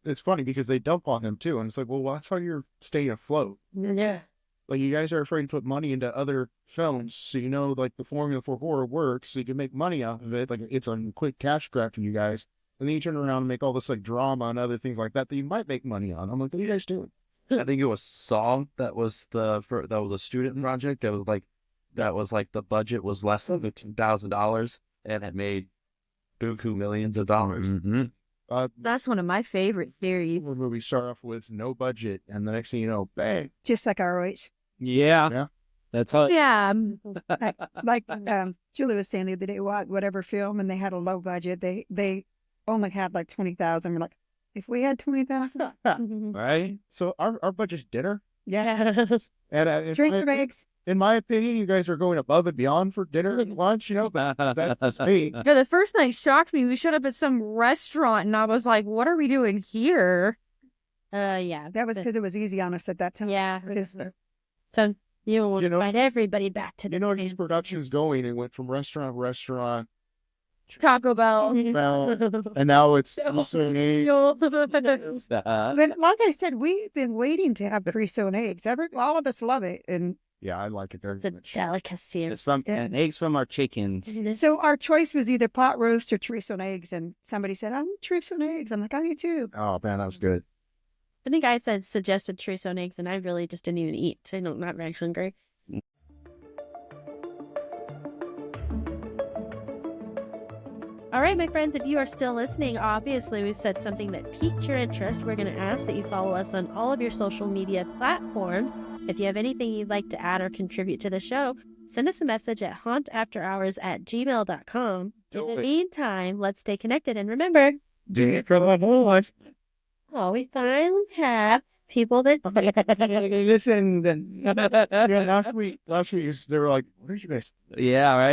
it's funny because they dump on them too. And it's like, well, that's how you're staying afloat. Yeah. Like you guys are afraid to put money into other films. So you know, like the formula for horror works. So you can make money off of it. Like it's a quick cash grab for you guys. And then you turn around and make all this like drama and other things like that you might make money on. I'm like, what are you guys doing? I think it was Song that was that was a student project that was like the budget was less than $15,000 and it made buku millions of dollars. That's one of my favorite theories. Horror movies start off with no budget, and the next thing you know, bang. Just like ROH. Yeah. That's how. Yeah. Like Julie was saying the other day, whatever film, and they had a low budget. They only had like 20,000. We're like, if we had 20,000, Right? So our budget's dinner. Yeah. And drink your eggs. in my opinion, you guys are going above and beyond for dinner and lunch. You know, that's me. Yeah, the first night shocked me. We showed up at some restaurant and I was like, what are we doing here? Yeah. That was because it was easy on us at that time. Yeah. Because, So you will You know, invite everybody back to the. You know, these productions going. It went from restaurant to restaurant. Taco Bell. Well, and now it's so neat. but like I said, we've been waiting to have pre-sewn eggs. All of us love it, and Yeah, I like it very It's a much. delicacy. It's from and eggs from our chickens. so our choice was either pot roast or tre-sewn eggs. And somebody said, "I want tre-sewn eggs." I'm like, "I do too." Oh man, that was good. I think I suggested tre-sewn eggs, and I really just didn't even eat. So I'm not very hungry. All right, my friends, if you are still listening, obviously we've said something that piqued your interest. We're going to ask that you follow us on all of your social media platforms. If you have anything you'd like to add or contribute to the show, send us a message at hauntafterhours@gmail.com. In the meantime, let's stay connected. And remember, Dig for the voice. oh, we finally have people that Listen. Yeah, last week they were like, "What are you guys?" Yeah, right.